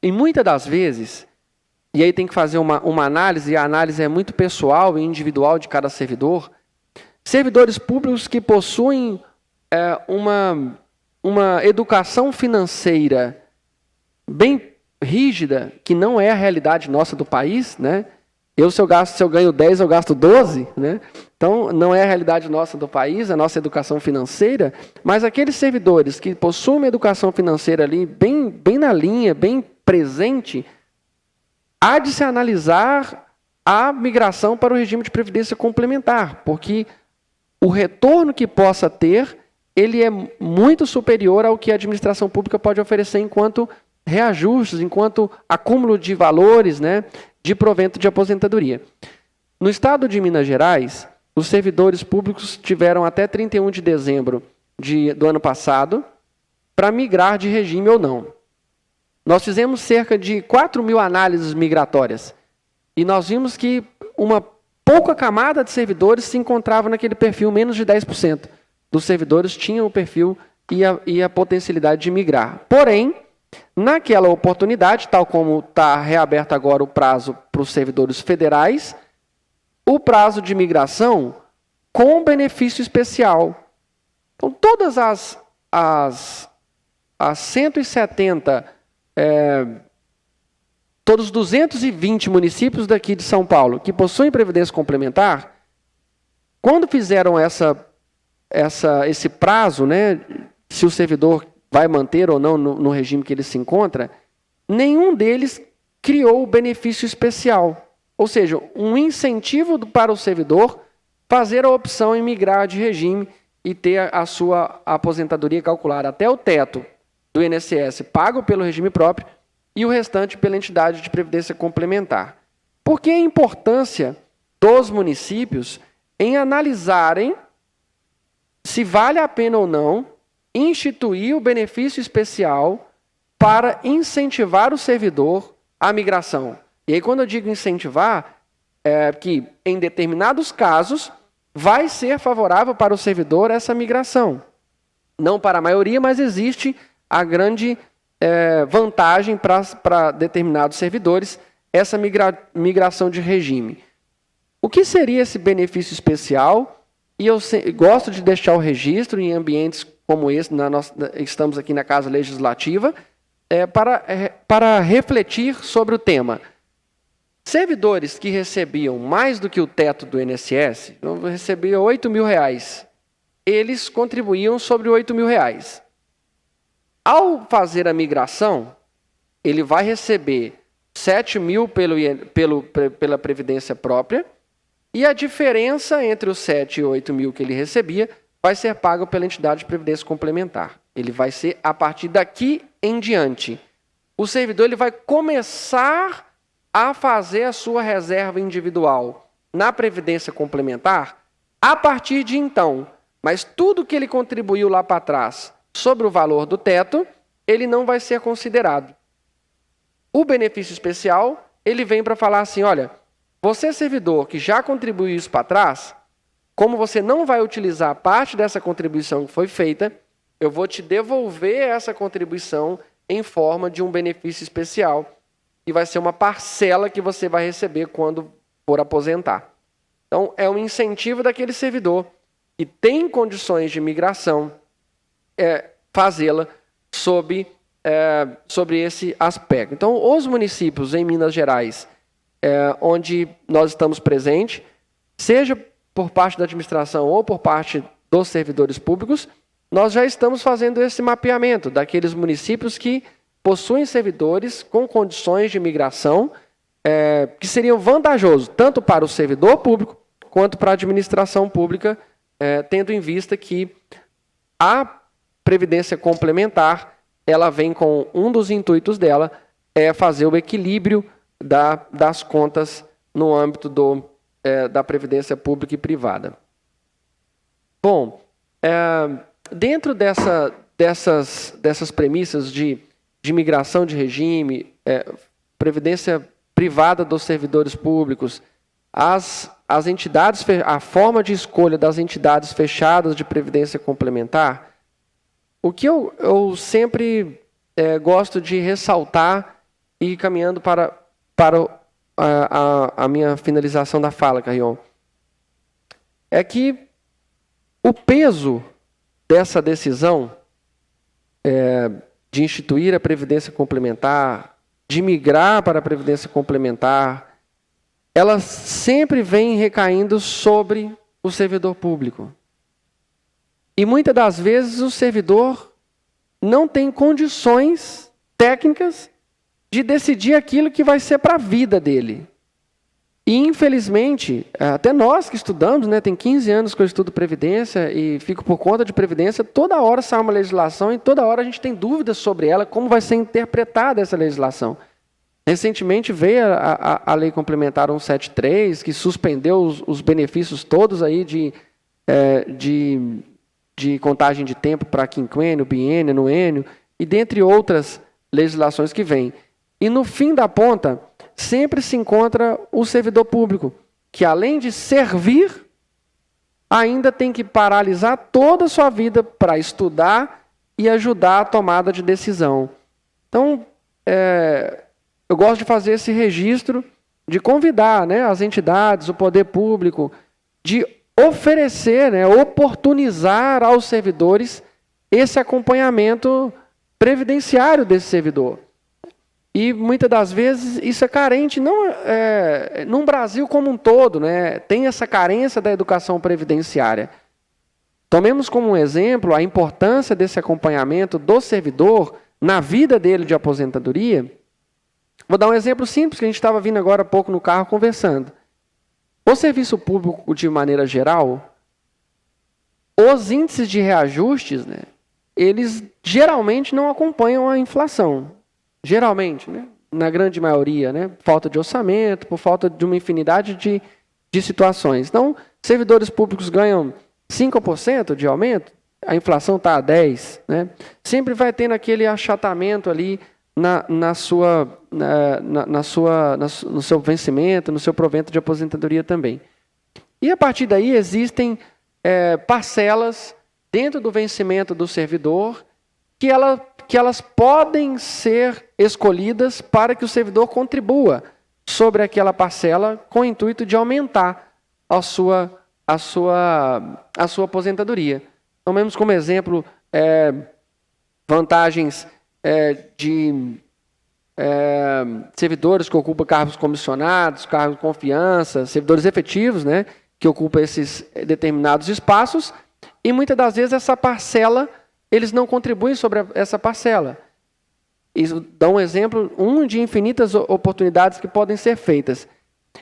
em muitas das vezes, e aí tem que fazer uma análise, e a análise é muito pessoal e individual de cada servidor, servidores públicos que possuem uma educação financeira bem rígida, que não é a realidade nossa do país, né? Se eu ganho 10, eu gasto 12, né? Então, não é a realidade nossa do país, a nossa educação financeira, mas aqueles servidores que possuem uma educação financeira ali bem na linha, bem presente, há de se analisar a migração para o regime de previdência complementar, porque o retorno que possa ter, ele é muito superior ao que a administração pública pode oferecer enquanto reajustes, enquanto acúmulo de valores, né, de provento de aposentadoria. No estado de Minas Gerais, os servidores públicos tiveram até 31 de dezembro do ano passado para migrar de regime ou não. Nós fizemos cerca de 4.000 análises migratórias e nós vimos que uma pouca camada de servidores se encontrava naquele perfil, menos de 10% dos servidores tinham o perfil e a potencialidade de migrar. Porém, naquela oportunidade, tal como está reaberto agora o prazo para os servidores federais, o prazo de migração com benefício especial. Então, todas as 170, todos os 220 municípios daqui de São Paulo que possuem previdência complementar, quando fizeram esse prazo, né, se o servidor vai manter ou não no regime que ele se encontra, nenhum deles criou o benefício especial. Ou seja, um incentivo para o servidor fazer a opção em migrar de regime e ter a sua aposentadoria calculada até o teto do INSS pago pelo regime próprio e o restante pela entidade de previdência complementar. Por que a importância dos municípios em analisarem se vale a pena ou não instituir o benefício especial para incentivar o servidor à migração? E aí, quando eu digo incentivar, é que em determinados casos vai ser favorável para o servidor essa migração. Não para a maioria, mas existe a grande vantagem para determinados servidores essa migração de regime. O que seria esse benefício especial? E eu gosto de deixar o registro em ambientes como esse, estamos aqui na Casa Legislativa, para refletir sobre o tema. Servidores que recebiam mais do que o teto do INSS, recebiam R$8.000, eles contribuíam sobre R$8.000. Ao fazer a migração, ele vai receber R$7.000 pela Previdência própria, e a diferença entre os 7 e 8 mil que ele recebia vai ser pago pela entidade de previdência complementar. Ele vai ser a partir daqui em diante. O servidor ele vai começar a fazer a sua reserva individual na previdência complementar a partir de então. Mas tudo que ele contribuiu lá para trás sobre o valor do teto, ele não vai ser considerado. O benefício especial, ele vem para falar assim, olha, você servidor que já contribuiu isso para trás, como você não vai utilizar parte dessa contribuição que foi feita, eu vou te devolver essa contribuição em forma de um benefício especial, e vai ser uma parcela que você vai receber quando for aposentar. Então, é um incentivo daquele servidor que tem condições de migração, fazê-la sobre esse aspecto. Então, os municípios em Minas Gerais, onde nós estamos presentes, seja por parte da administração ou por parte dos servidores públicos, nós já estamos fazendo esse mapeamento daqueles municípios que possuem servidores com condições de migração que seriam vantajosos tanto para o servidor público quanto para a administração pública, tendo em vista que a previdência complementar, ela vem com um dos intuitos dela, fazer o equilíbrio das contas no âmbito da previdência pública e privada. Bom, dentro dessas premissas de migração de regime, previdência privada dos servidores públicos as entidades, a forma de escolha das entidades fechadas de previdência complementar, o que eu sempre gosto de ressaltar e ir caminhando para a minha finalização da fala, Carrion, é que o peso dessa decisão de instituir a previdência complementar, de migrar para a previdência complementar, ela sempre vem recaindo sobre o servidor público. E muitas das vezes o servidor não tem condições técnicas de decidir aquilo que vai ser para a vida dele. E, infelizmente, até nós que estudamos, né, tem 15 anos que eu estudo Previdência e fico por conta de Previdência, toda hora sai uma legislação e toda hora a gente tem dúvidas sobre ela, como vai ser interpretada essa legislação. Recentemente veio a Lei Complementar 173, que suspendeu os benefícios todos aí de contagem de tempo para quinquênio, biênio, anuênio, e dentre outras legislações que vêm. E no fim da ponta, sempre se encontra o servidor público, que além de servir, ainda tem que paralisar toda a sua vida para estudar e ajudar a tomada de decisão. Então, eu gosto de fazer esse registro, de convidar, né, as entidades, o poder público, de oferecer, né, oportunizar aos servidores esse acompanhamento previdenciário desse servidor. E muitas das vezes isso é carente, não num Brasil como um todo, né, tem essa carência da educação previdenciária. Tomemos como um exemplo a importância desse acompanhamento do servidor na vida dele de aposentadoria. Vou dar um exemplo simples, que a gente estava vindo agora há pouco no carro conversando. O serviço público, de maneira geral, os índices de reajustes, né, eles geralmente não acompanham a inflação. Geralmente, né, na grande maioria, né, falta de orçamento, por falta de uma infinidade de situações. Então, servidores públicos ganham 5% de aumento, a inflação está a 10%. Né, sempre vai tendo aquele achatamento ali no seu vencimento, no seu provento de aposentadoria também. E a partir daí existem parcelas dentro do vencimento do servidor que elas podem ser escolhidas para que o servidor contribua sobre aquela parcela com o intuito de aumentar a sua aposentadoria. Tomemos como exemplo vantagens de servidores que ocupam cargos comissionados, cargos de confiança, servidores efetivos, né, que ocupam esses determinados espaços, e muitas das vezes essa parcela, eles não contribuem sobre essa parcela. Isso dá um exemplo, de infinitas oportunidades que podem ser feitas.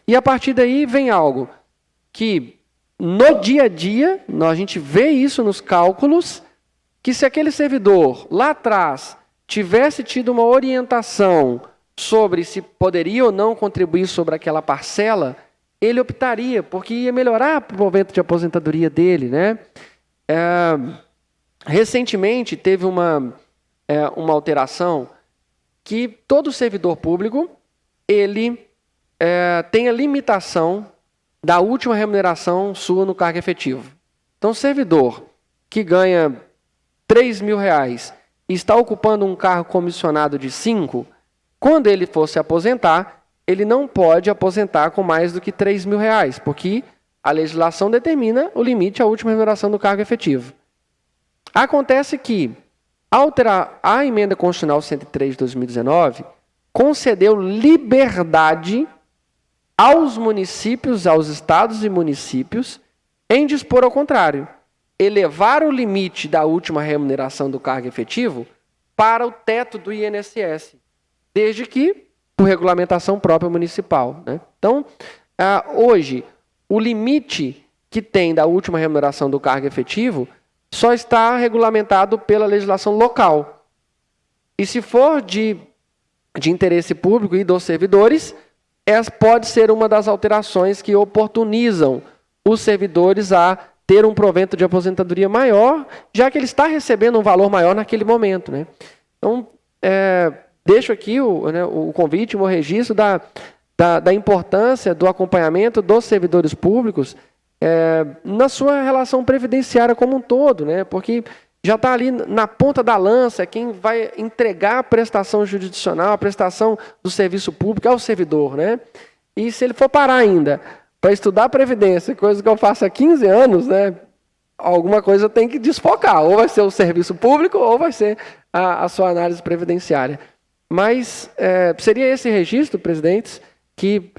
E a partir daí vem algo que, no dia a dia, a gente vê isso nos cálculos, que se aquele servidor, lá atrás, tivesse tido uma orientação sobre se poderia ou não contribuir sobre aquela parcela, ele optaria, porque ia melhorar o provento de aposentadoria dele, né? Recentemente teve uma alteração que todo servidor público ele tem a limitação da última remuneração sua no cargo efetivo. Então, servidor que ganha R$3.000 e está ocupando um cargo comissionado de 5, quando ele for se aposentar, ele não pode aposentar com mais do que R$3.000, porque a legislação determina o limite à última remuneração do cargo efetivo. Acontece que a emenda constitucional 103 de 2019 concedeu liberdade aos municípios, aos estados e municípios, em dispor ao contrário, elevar o limite da última remuneração do cargo efetivo para o teto do INSS, desde que por regulamentação própria municipal, né? Então, hoje, o limite que tem da última remuneração do cargo efetivo só está regulamentado pela legislação local. E se for de interesse público e dos servidores, essa pode ser uma das alterações que oportunizam os servidores a ter um provento de aposentadoria maior, já que ele está recebendo um valor maior naquele momento, né? Então, deixo aqui o convite, o registro da importância do acompanhamento dos servidores públicos na sua relação previdenciária como um todo, né? Porque já está ali na ponta da lança quem vai entregar a prestação jurisdicional, a prestação do serviço público ao servidor, né? E se ele for parar ainda para estudar Previdência, coisa que eu faço há 15 anos, né? Alguma coisa tem que desfocar, ou vai ser o serviço público ou vai ser a sua análise previdenciária. Mas seria esse registro, presidentes, que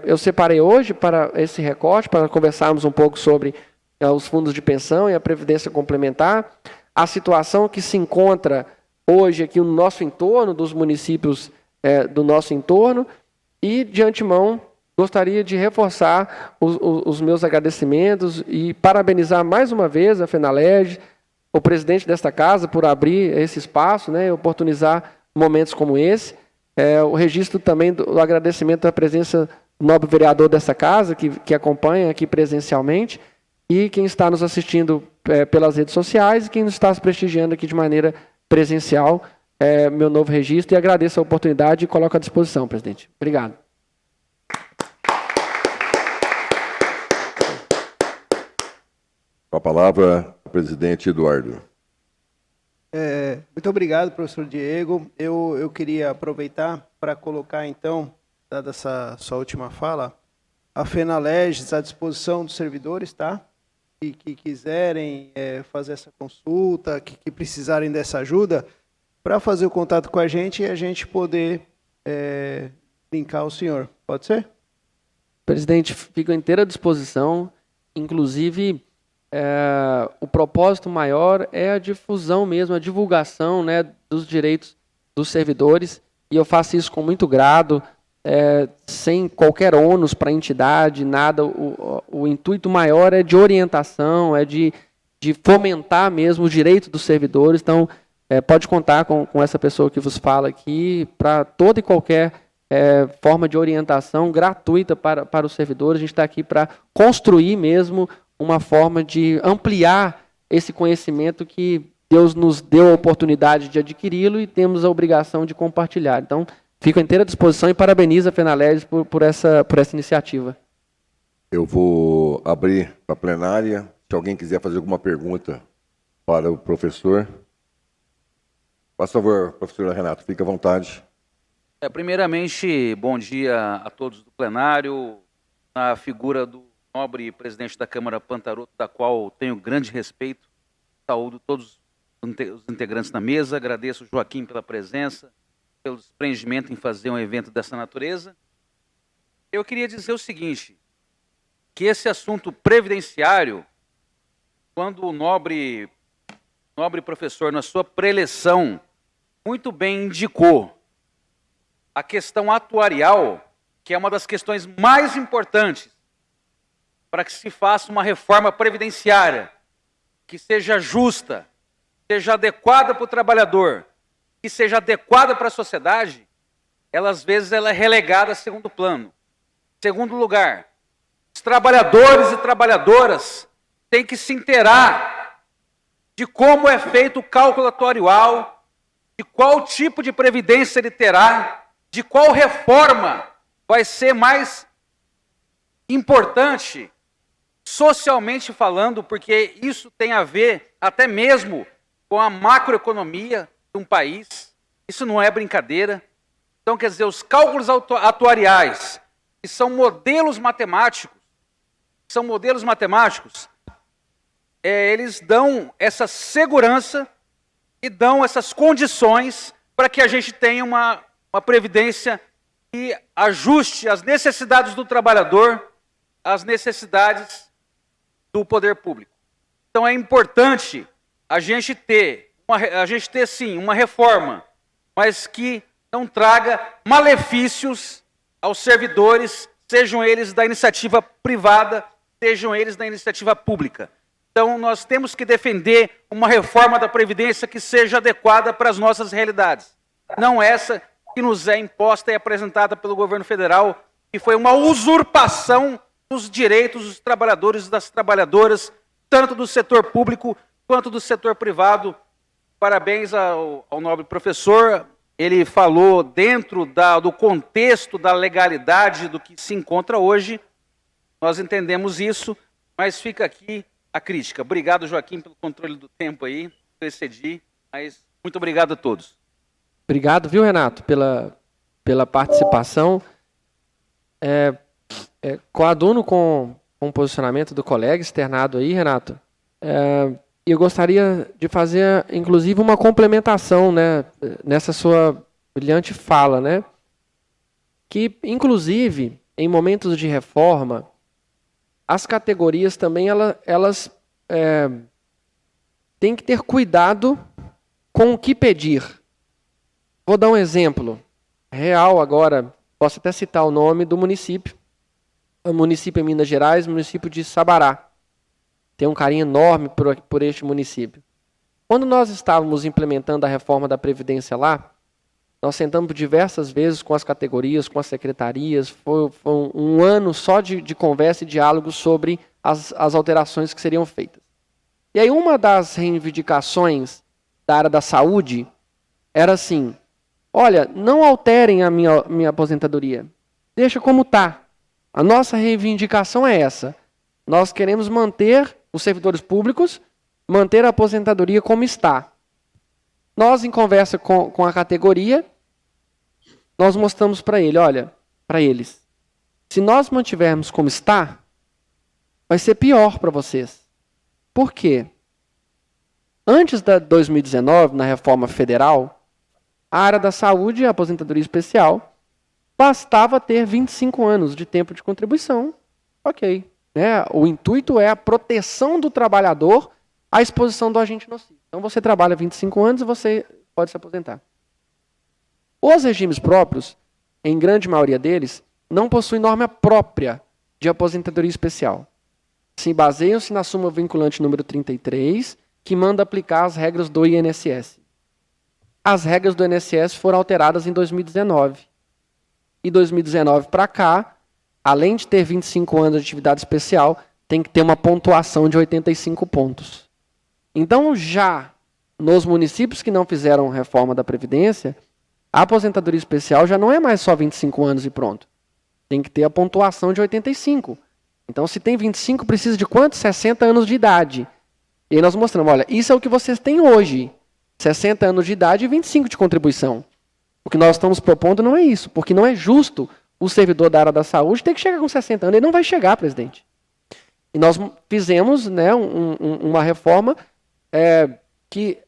eu separei hoje para esse recorte, para conversarmos um pouco sobre os fundos de pensão e a previdência complementar, a situação que se encontra hoje aqui no nosso entorno, dos municípios do nosso entorno, e, de antemão, gostaria de reforçar os meus agradecimentos e parabenizar mais uma vez a FENALERJ, o presidente desta casa, por abrir esse espaço, né, e oportunizar momentos como esse. O registro também do agradecimento da presença do nobre vereador dessa casa, que acompanha aqui presencialmente, e quem está nos assistindo pelas redes sociais e quem nos está nos prestigiando aqui de maneira presencial, meu novo registro, e agradeço a oportunidade e coloco à disposição, presidente. Obrigado. Com a palavra, o presidente Eduardo. Muito obrigado, professor Diego. Eu queria aproveitar para colocar, então, dada essa sua última fala, a FENALERJ à disposição dos servidores, tá? Que quiserem fazer essa consulta, que precisarem dessa ajuda, para fazer o contato com a gente e a gente poder linkar o senhor. Pode ser? Presidente, fico à inteira disposição, inclusive o propósito maior é a difusão mesmo, a divulgação, né, dos direitos dos servidores, e eu faço isso com muito grado, sem qualquer ônus para a entidade, nada. O intuito maior é de orientação, é de fomentar mesmo o direito dos servidores. Então, pode contar com essa pessoa que vos fala aqui para toda e qualquer forma de orientação gratuita para os servidores. A gente está aqui para construir mesmo uma forma de ampliar esse conhecimento que Deus nos deu a oportunidade de adquiri-lo e temos a obrigação de compartilhar. Então, fico à inteira disposição e parabenizo a FENALERJ por essa iniciativa. Eu vou abrir para a plenária. Se alguém quiser fazer alguma pergunta para o professor. Por favor, professor Renato, fique à vontade. Primeiramente, bom dia a todos do plenário, na figura do nobre presidente da Câmara Pantaroto, da qual tenho grande respeito. Saúdo todos os integrantes da mesa, agradeço o Joaquim pela presença, pelo desprendimento em fazer um evento dessa natureza. Eu queria dizer o seguinte, que esse assunto previdenciário, quando o nobre professor, na sua preleção, muito bem indicou a questão atuarial, que é uma das questões mais importantes para que se faça uma reforma previdenciária, que seja justa, seja adequada para o trabalhador, que seja adequada para a sociedade, às vezes ela é relegada a segundo plano. Segundo lugar, os trabalhadores e trabalhadoras têm que se inteirar de como é feito o cálculo atuarial, de qual tipo de previdência ele terá, de qual reforma vai ser mais importante, socialmente falando, porque isso tem a ver até mesmo com a macroeconomia de um país. Isso não é brincadeira. Então, quer dizer, os cálculos atuariais, que são modelos matemáticos, eles dão essa segurança e dão essas condições para que a gente tenha uma previdência que ajuste as necessidades do trabalhador às necessidades do poder público. Então é importante a gente ter sim uma reforma, mas que não traga malefícios aos servidores, sejam eles da iniciativa privada, sejam eles da iniciativa pública. Então nós temos que defender uma reforma da Previdência que seja adequada para as nossas realidades. Não essa que nos é imposta e apresentada pelo governo federal, que foi uma usurpação dos direitos dos trabalhadores e das trabalhadoras, tanto do setor público quanto do setor privado. Parabéns ao nobre professor, ele falou dentro do contexto da legalidade do que se encontra hoje. Nós entendemos isso, mas fica aqui a crítica. Obrigado, Joaquim, pelo controle do tempo aí. Eu excedi, mas muito obrigado a todos. Obrigado, viu, Renato, pela participação. Coaduno com o posicionamento do colega externado aí, Renato. Eu gostaria de fazer, inclusive, uma complementação, né, nessa sua brilhante fala, né, que, inclusive, em momentos de reforma, as categorias também elas têm que ter cuidado com o que pedir. Vou dar um exemplo real agora, posso até citar o nome do município. O município em Minas Gerais, município de Sabará. Tem um carinho enorme por este município. Quando nós estávamos implementando a reforma da Previdência lá, nós sentamos diversas vezes com as categorias, com as secretarias, foi um ano só de conversa e diálogo sobre as alterações que seriam feitas. E aí uma das reivindicações da área da saúde era assim, olha, não alterem a minha aposentadoria, deixa como está. A nossa reivindicação é essa, nós queremos manter os servidores públicos, manter a aposentadoria como está. Nós, em conversa com a categoria, nós mostramos para eles, se nós mantivermos como está, vai ser pior para vocês. Por quê? Antes da 2019, na reforma federal, a área da saúde e a aposentadoria especial bastava ter 25 anos de tempo de contribuição. Ok. Né? O intuito é a proteção do trabalhador à exposição do agente nocivo. Então você trabalha 25 anos e você pode se aposentar. Os regimes próprios, em grande maioria deles, não possuem norma própria de aposentadoria especial. Se baseiam-se na súmula vinculante número 33, que manda aplicar as regras do INSS. As regras do INSS foram alteradas em 2019. E 2019 para cá, além de ter 25 anos de atividade especial, tem que ter uma pontuação de 85 pontos. Então, já nos municípios que não fizeram reforma da Previdência, a aposentadoria especial já não é mais só 25 anos e pronto. Tem que ter a pontuação de 85. Então, se tem 25, precisa de quanto? 60 anos de idade. E aí nós mostramos, olha, isso é o que vocês têm hoje. 60 anos de idade e 25 de contribuição. O que nós estamos propondo não é isso, porque não é justo o servidor da área da saúde ter que chegar com 60 anos. Ele não vai chegar, presidente. E nós fizemos, né, uma reforma que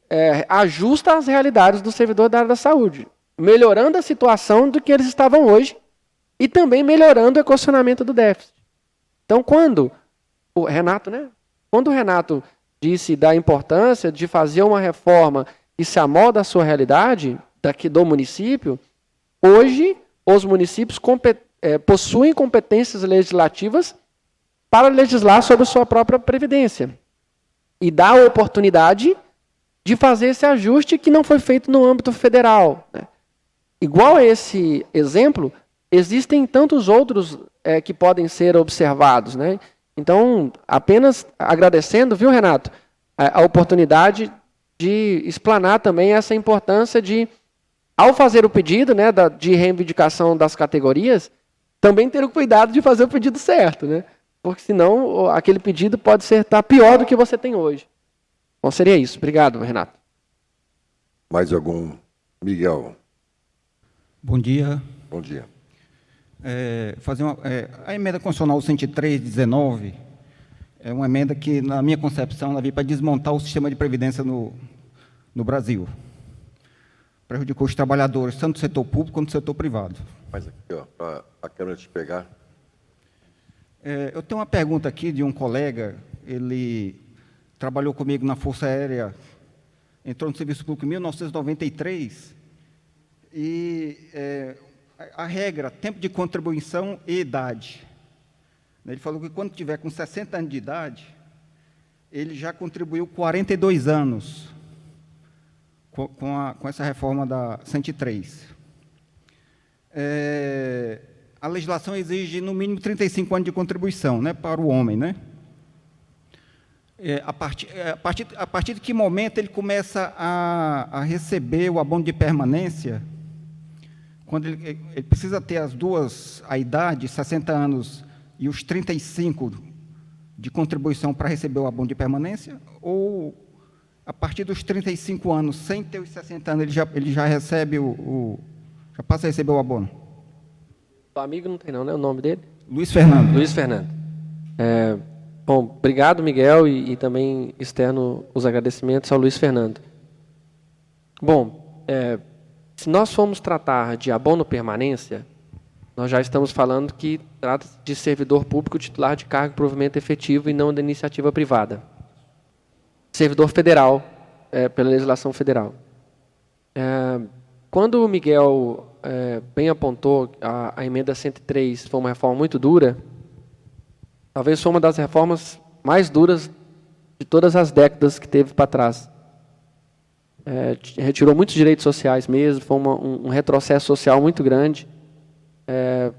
ajusta as realidades do servidor da área da saúde, melhorando a situação do que eles estavam hoje e também melhorando o equacionamento do déficit. Então, quando o Renato disse da importância de fazer uma reforma que se amolda à sua realidade, daqui do município, hoje os municípios possuem competências legislativas para legislar sobre sua própria previdência e dá a oportunidade de fazer esse ajuste que não foi feito no âmbito federal. Né? Igual a esse exemplo, existem tantos outros que podem ser observados. Né? Então, apenas agradecendo, viu, Renato, a oportunidade de explanar também essa importância de, ao fazer o pedido, né, de reivindicação das categorias, também ter o cuidado de fazer o pedido certo, né? Porque senão aquele pedido pode estar pior do que você tem hoje. Bom, seria isso. Obrigado, Renato. Mais algum? Miguel. Bom dia. Bom dia. A emenda constitucional 103/19 é uma emenda que, na minha concepção, ela veio para desmontar o sistema de previdência no Brasil. Prejudicou os trabalhadores, tanto do setor público quanto do setor privado. Mais aqui, ó, para a câmera te pegar. Eu tenho uma pergunta aqui de um colega, ele trabalhou comigo na Força Aérea, entrou no serviço público em 1993, e a regra, tempo de contribuição e idade. Ele falou que quando tiver com 60 anos de idade, ele já contribuiu 42 anos com essa reforma da 103. A legislação exige, no mínimo, 35 anos de contribuição, né, para o homem. Né? A partir de que momento ele começa a receber o abono de permanência quando ele precisa ter as duas, a idade, 60 anos, e os 35 de contribuição para receber o abono de permanência, ou a partir dos 35 anos, sem ter os 60 anos, ele já recebe já passa a receber o abono? O amigo não tem não, né? O nome dele? Luiz Fernando. Luiz Fernando. Bom, obrigado, Miguel, e também externo os agradecimentos ao Luiz Fernando. Bom, se nós formos tratar de abono permanência, nós já estamos falando que trata-se de servidor público titular de cargo de provimento efetivo e não da iniciativa privada. Servidor federal, pela legislação federal. Quando o Miguel bem apontou, a emenda 103 foi uma reforma muito dura, talvez foi uma das reformas mais duras de todas as décadas que teve para trás. Retirou muitos direitos sociais mesmo, foi um retrocesso social muito grande.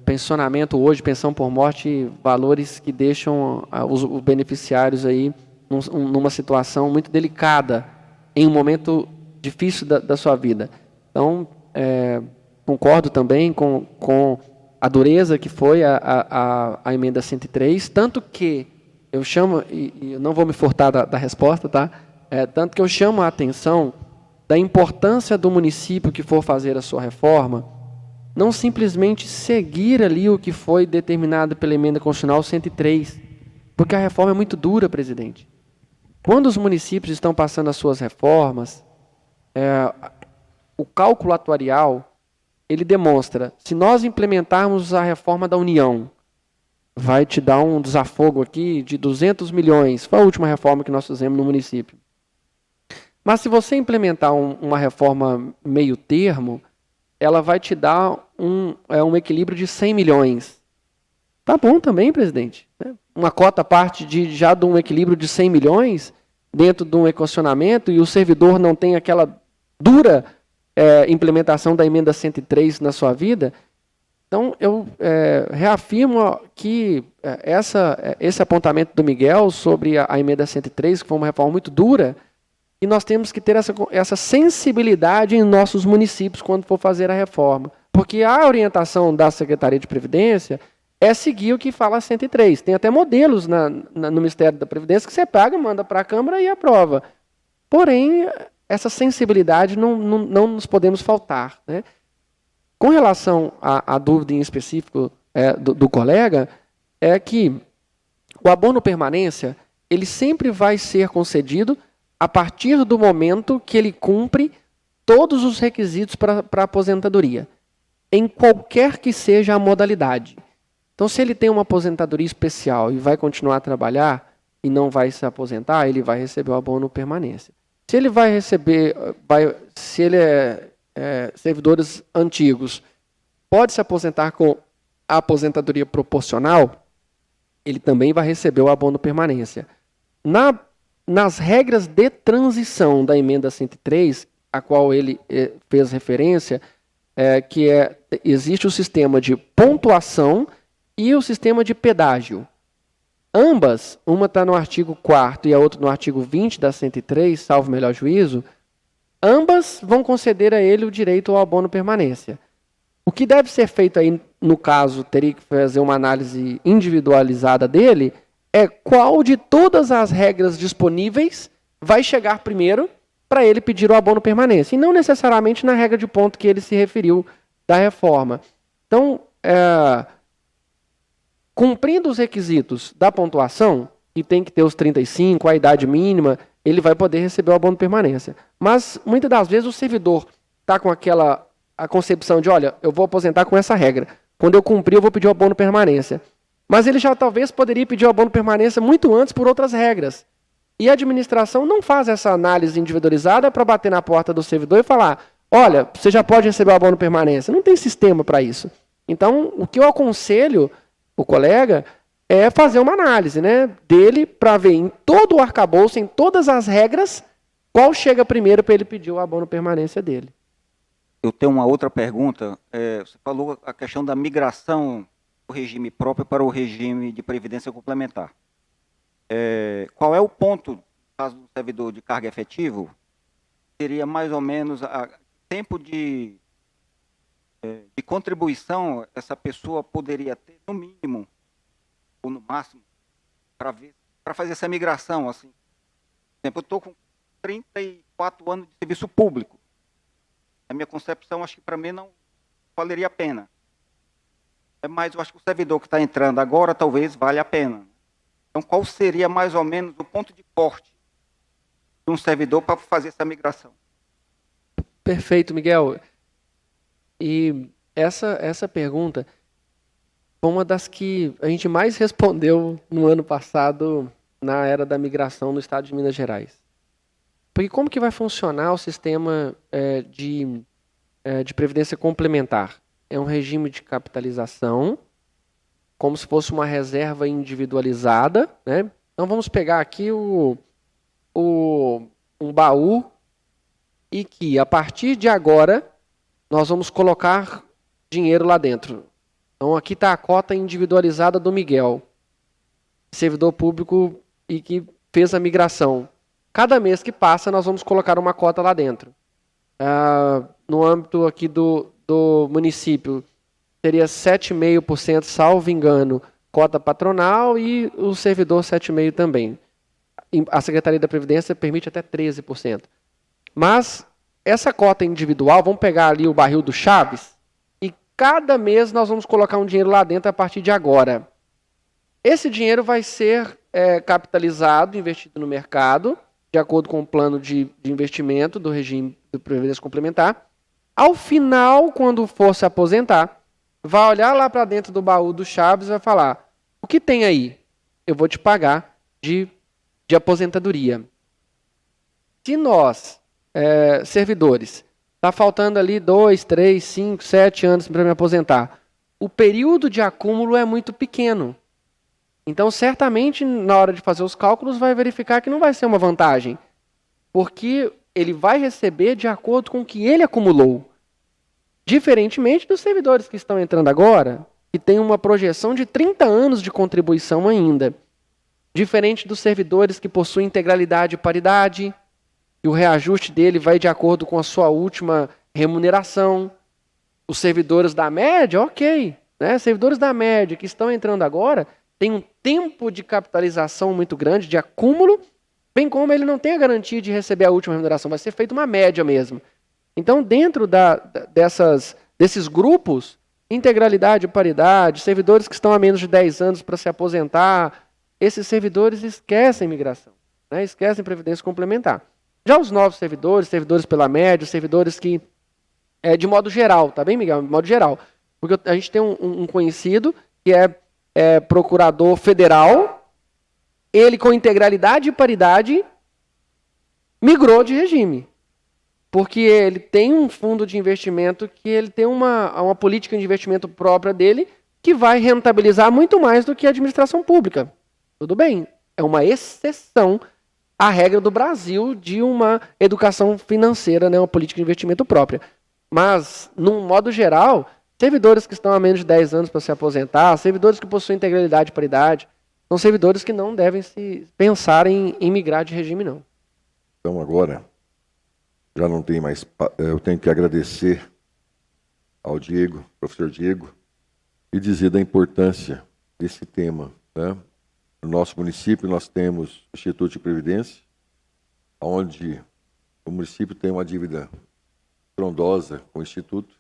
Pensionamento hoje, pensão por morte, valores que deixam os beneficiários aí numa situação muito delicada, em um momento difícil da sua vida. Então, concordo também com a dureza que foi a emenda 103, tanto que eu chamo, e eu não vou me furtar da resposta, tá? Tanto que eu chamo a atenção da importância do município que for fazer a sua reforma, não simplesmente seguir ali o que foi determinado pela emenda constitucional 103, porque a reforma é muito dura, presidente. Quando os municípios estão passando as suas reformas, o cálculo atuarial, ele demonstra, se nós implementarmos a reforma da União, vai te dar um desafogo aqui de 200 milhões, foi a última reforma que nós fizemos no município. Mas se você implementar uma reforma meio termo, ela vai te dar um equilíbrio de 100 milhões. Tá bom também, presidente. Uma cota parte já de um equilíbrio de 100 milhões, dentro de um equacionamento, e o servidor não tem aquela dura implementação da emenda 103 na sua vida. Então, eu reafirmo que esse apontamento do Miguel sobre a emenda 103, que foi uma reforma muito dura, e nós temos que ter essa sensibilidade em nossos municípios quando for fazer a reforma. Porque a orientação da Secretaria de Previdência é seguir o que fala a 103. Tem até modelos no Ministério da Previdência que você paga, manda para a Câmara e aprova. Porém, essa sensibilidade não nos podemos faltar, né? Com relação à dúvida em específico do colega, é que o abono permanência, ele sempre vai ser concedido a partir do momento que ele cumpre todos os requisitos para a aposentadoria, em qualquer que seja a modalidade. Então, se ele tem uma aposentadoria especial e vai continuar a trabalhar e não vai se aposentar, ele vai receber o abono permanência. Se ele vai receber, se ele servidores antigos, pode se aposentar com a aposentadoria proporcional, ele também vai receber o abono permanência. Nas regras de transição da emenda 103, a qual ele fez referência, existe o sistema de pontuação e o sistema de pedágio. Ambas, uma está no artigo 4º e a outra no artigo 20 da 103, salvo melhor juízo, ambas vão conceder a ele o direito ao abono permanência. O que deve ser feito aí, no caso, teria que fazer uma análise individualizada dele, qual de todas as regras disponíveis vai chegar primeiro para ele pedir o abono permanência, e não necessariamente na regra de ponto que ele se referiu da reforma. Então, cumprindo os requisitos da pontuação, e tem que ter os 35, a idade mínima, ele vai poder receber o abono permanência. Mas, muitas das vezes, o servidor está com a concepção de, olha, eu vou aposentar com essa regra. Quando eu cumprir, eu vou pedir o abono permanência. Mas ele já talvez poderia pedir o abono permanência muito antes por outras regras. E a administração não faz essa análise individualizada para bater na porta do servidor e falar, olha, você já pode receber o abono permanência. Não tem sistema para isso. Então, o que eu aconselho o colega é fazer uma análise, né, dele para ver em todo o arcabouço, em todas as regras, qual chega primeiro para ele pedir o abono permanência dele. Eu tenho uma outra pergunta. Você falou a questão da migração do regime próprio para o regime de previdência complementar. Qual é o ponto, no caso do servidor de cargo efetivo, seria mais ou menos tempo de de contribuição essa pessoa poderia ter, no mínimo, ou no máximo, para fazer essa migração, assim? Por exemplo, eu estou com 34 anos de serviço público. A minha concepção, acho que para mim não valeria a pena. Mas eu acho que o servidor que está entrando agora, talvez valha a pena. Então, qual seria mais ou menos o ponto de corte de um servidor para fazer essa migração? Perfeito, Miguel. E essa pergunta foi uma das que a gente mais respondeu no ano passado, na era da migração no estado de Minas Gerais. Porque como que vai funcionar o sistema de previdência complementar? É um regime de capitalização, como se fosse uma reserva individualizada, né? Então vamos pegar aqui um baú e que a partir de agora nós vamos colocar dinheiro lá dentro. Então aqui está a cota individualizada do Miguel, servidor público e que fez a migração. Cada mês que passa nós vamos colocar uma cota lá dentro. No âmbito aqui do município, seria 7,5%, salvo engano, cota patronal e o servidor 7,5% também. A Secretaria da Previdência permite até 13%. Mas essa cota individual, vamos pegar ali o barril do Chaves, e cada mês nós vamos colocar um dinheiro lá dentro a partir de agora. Esse dinheiro vai ser capitalizado, investido no mercado, de acordo com o plano de investimento do regime de previdência complementar. Ao final, quando for se aposentar, vai olhar lá para dentro do baú do Chaves e vai falar: o que tem aí? Eu vou te pagar de aposentadoria. Se nós, servidores, está faltando ali 2, 3, 5, 7 anos para me aposentar, o período de acúmulo é muito pequeno. Então, certamente, na hora de fazer os cálculos, vai verificar que não vai ser uma vantagem, porque ele vai receber de acordo com o que ele acumulou. Diferentemente dos servidores que estão entrando agora, que tem uma projeção de 30 anos de contribuição ainda. Diferente dos servidores que possuem integralidade e paridade, e o reajuste dele vai de acordo com a sua última remuneração. Os servidores da média, ok. Né? Servidores da média que estão entrando agora têm um tempo de capitalização muito grande, de acúmulo, bem como ele não tem a garantia de receber a última remuneração. Vai ser feita uma média mesmo. Então, dentro desses grupos, integralidade e paridade, servidores que estão há menos de 10 anos para se aposentar, esses servidores esquecem migração, né? Esquecem previdência complementar. Já os novos servidores pela média, servidores que, de modo geral, tá bem, Miguel? De modo geral. Porque a gente tem um conhecido que é procurador federal, ele com integralidade e paridade migrou de regime. Porque ele tem um fundo de investimento que ele tem uma política de investimento própria dele que vai rentabilizar muito mais do que a administração pública. Tudo bem, é uma exceção à regra do Brasil de uma educação financeira, né, uma política de investimento própria. Mas, num modo geral, servidores que estão há menos de 10 anos para se aposentar, servidores que possuem integralidade e paridade, são servidores que não devem se pensar em migrar de regime, não. Então, agora, já não tem mais... Eu tenho que agradecer ao Diego, professor Diego, e dizer da importância desse tema, né? No nosso município, nós temos o Instituto de Previdência, onde o município tem uma dívida frondosa com o Instituto,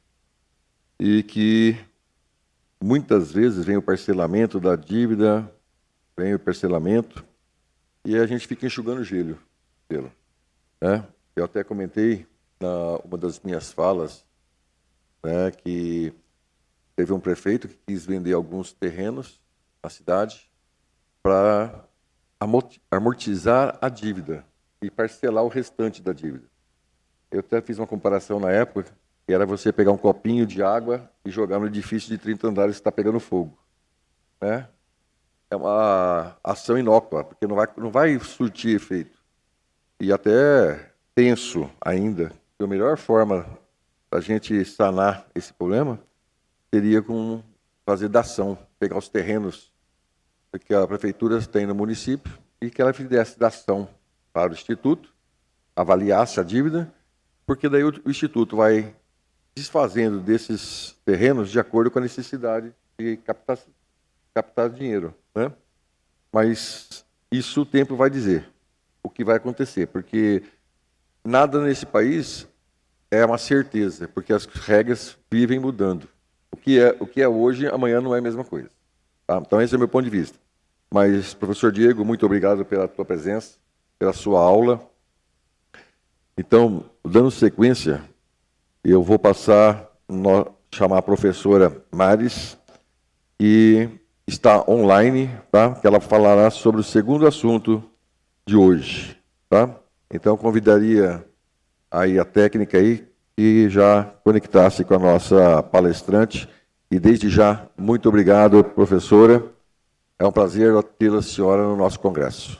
e que muitas vezes vem o parcelamento da dívida, vem o parcelamento, e a gente fica enxugando gelo, né? Eu até comentei uma das minhas falas, né, que teve um prefeito que quis vender alguns terrenos na cidade para amortizar a dívida e parcelar o restante da dívida. Eu até fiz uma comparação na época, que era você pegar um copinho de água e jogar no edifício de 30 andares que está pegando fogo, né? É uma ação inócua, porque não vai surtir efeito. E até penso ainda que a melhor forma da gente sanar esse problema seria com fazer dação, pegar os terrenos que a prefeitura tem no município e que ela fizesse dação para o Instituto, avaliasse a dívida, porque daí o Instituto vai desfazendo desses terrenos de acordo com a necessidade de captar dinheiro, né? Mas isso o tempo vai dizer o que vai acontecer, porque nada nesse país é uma certeza, porque as regras vivem mudando. O que é hoje, amanhã não é a mesma coisa. Tá? Então, esse é o meu ponto de vista. Mas, professor Diego, muito obrigado pela tua presença, pela sua aula. Então, dando sequência, eu vou chamar a professora Maris, que está online, tá? Que ela falará sobre o segundo assunto de hoje. Tá? Então, eu convidaria aí a técnica aí e já conectasse com a nossa palestrante. E desde já, muito obrigado, professora. É um prazer tê-la, senhora, no nosso congresso.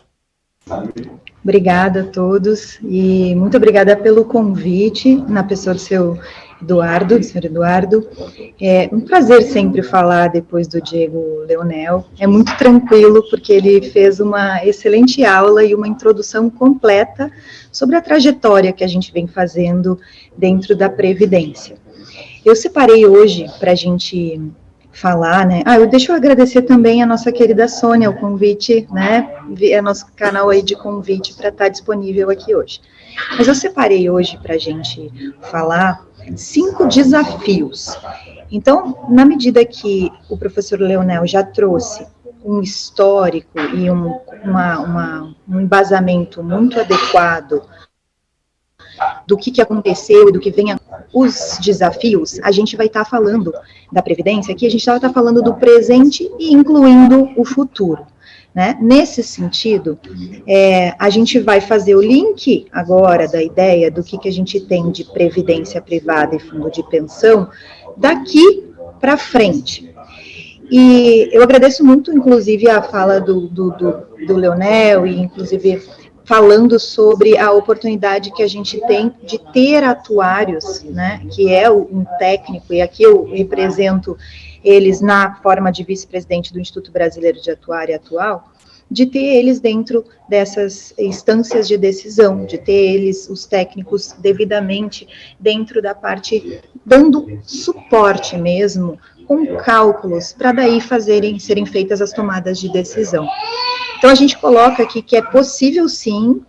Obrigada a todos e muito obrigada pelo convite, na pessoa do senhor Eduardo. É um prazer sempre falar depois do Diego Leonel. É muito tranquilo, porque ele fez uma excelente aula e uma introdução completa sobre a trajetória que a gente vem fazendo dentro da Previdência. Eu separei hoje para a gente falar, né? Deixa eu agradecer também a nossa querida Sônia, o convite, né? É nosso canal aí de convite para estar disponível aqui hoje. Mas eu separei hoje para a gente falar 5 desafios. Então, na medida que o professor Leonel já trouxe um histórico e um embasamento muito adequado do que aconteceu e do que vem os desafios, a gente vai estar falando da Previdência, aqui a gente vai estar falando do presente e incluindo o futuro. Né? Nesse sentido, a gente vai fazer o link agora da ideia do que a gente tem de previdência privada e fundo de pensão daqui para frente. E eu agradeço muito, inclusive, a fala do Leonel e, inclusive, falando sobre a oportunidade que a gente tem de ter atuários, né, que é um técnico, e aqui eu represento eles na forma de vice-presidente do Instituto Brasileiro de Atuária Atual, de ter eles dentro dessas instâncias de decisão, de ter eles, os técnicos, devidamente dentro da parte, dando suporte mesmo, com cálculos, para daí serem feitas as tomadas de decisão. Então, a gente coloca aqui que é possível, sim,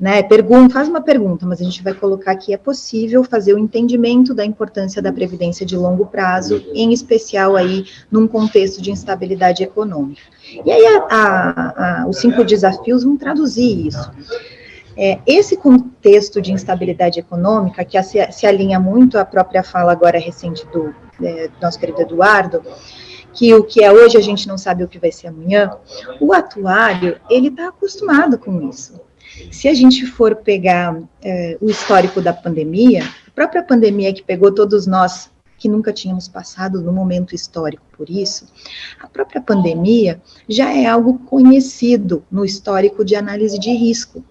né, faz uma pergunta, mas a gente vai colocar que é possível fazer o entendimento da importância da previdência de longo prazo, em especial aí num contexto de instabilidade econômica. E aí, os 5 desafios vão traduzir isso. Esse contexto de instabilidade econômica, que se alinha muito à própria fala agora recente do nosso querido Eduardo, que o que é hoje a gente não sabe o que vai ser amanhã, o atuário, ele está acostumado com isso. Se a gente for pegar o histórico da pandemia, a própria pandemia que pegou todos nós que nunca tínhamos passado no momento histórico por isso, a própria pandemia já é algo conhecido no histórico de análise de risco.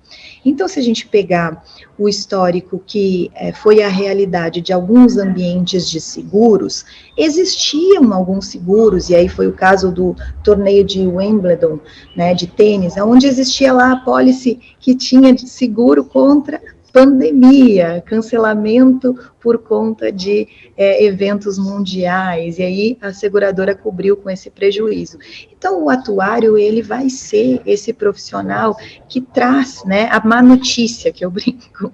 Então, se a gente pegar o histórico que foi a realidade de alguns ambientes de seguros, existiam alguns seguros, e aí foi o caso do torneio de Wimbledon, né, de tênis, onde existia lá a pólice que tinha de seguro contra pandemia, cancelamento por conta de eventos mundiais, e aí a seguradora cobriu com esse prejuízo. Então, o atuário, ele vai ser esse profissional que traz, né, a má notícia, que eu brinco,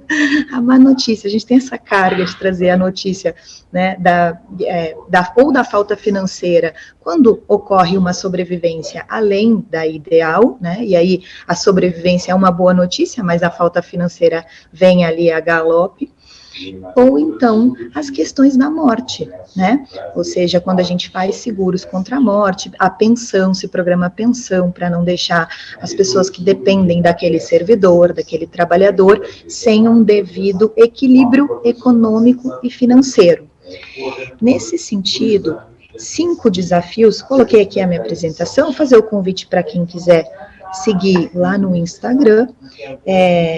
a má notícia, a gente tem essa carga de trazer a notícia, né, ou da falta financeira, quando ocorre uma sobrevivência além da ideal, né, e aí a sobrevivência é uma boa notícia, mas a falta financeira vem ali a galope, ou então as questões da morte, né? Ou seja, quando a gente faz seguros contra a morte, a pensão, se programa a pensão para não deixar as pessoas que dependem daquele servidor, daquele trabalhador, sem um devido equilíbrio econômico e financeiro. Nesse sentido, 5 desafios, coloquei aqui a minha apresentação, vou fazer o convite para quem quiser seguir lá no Instagram.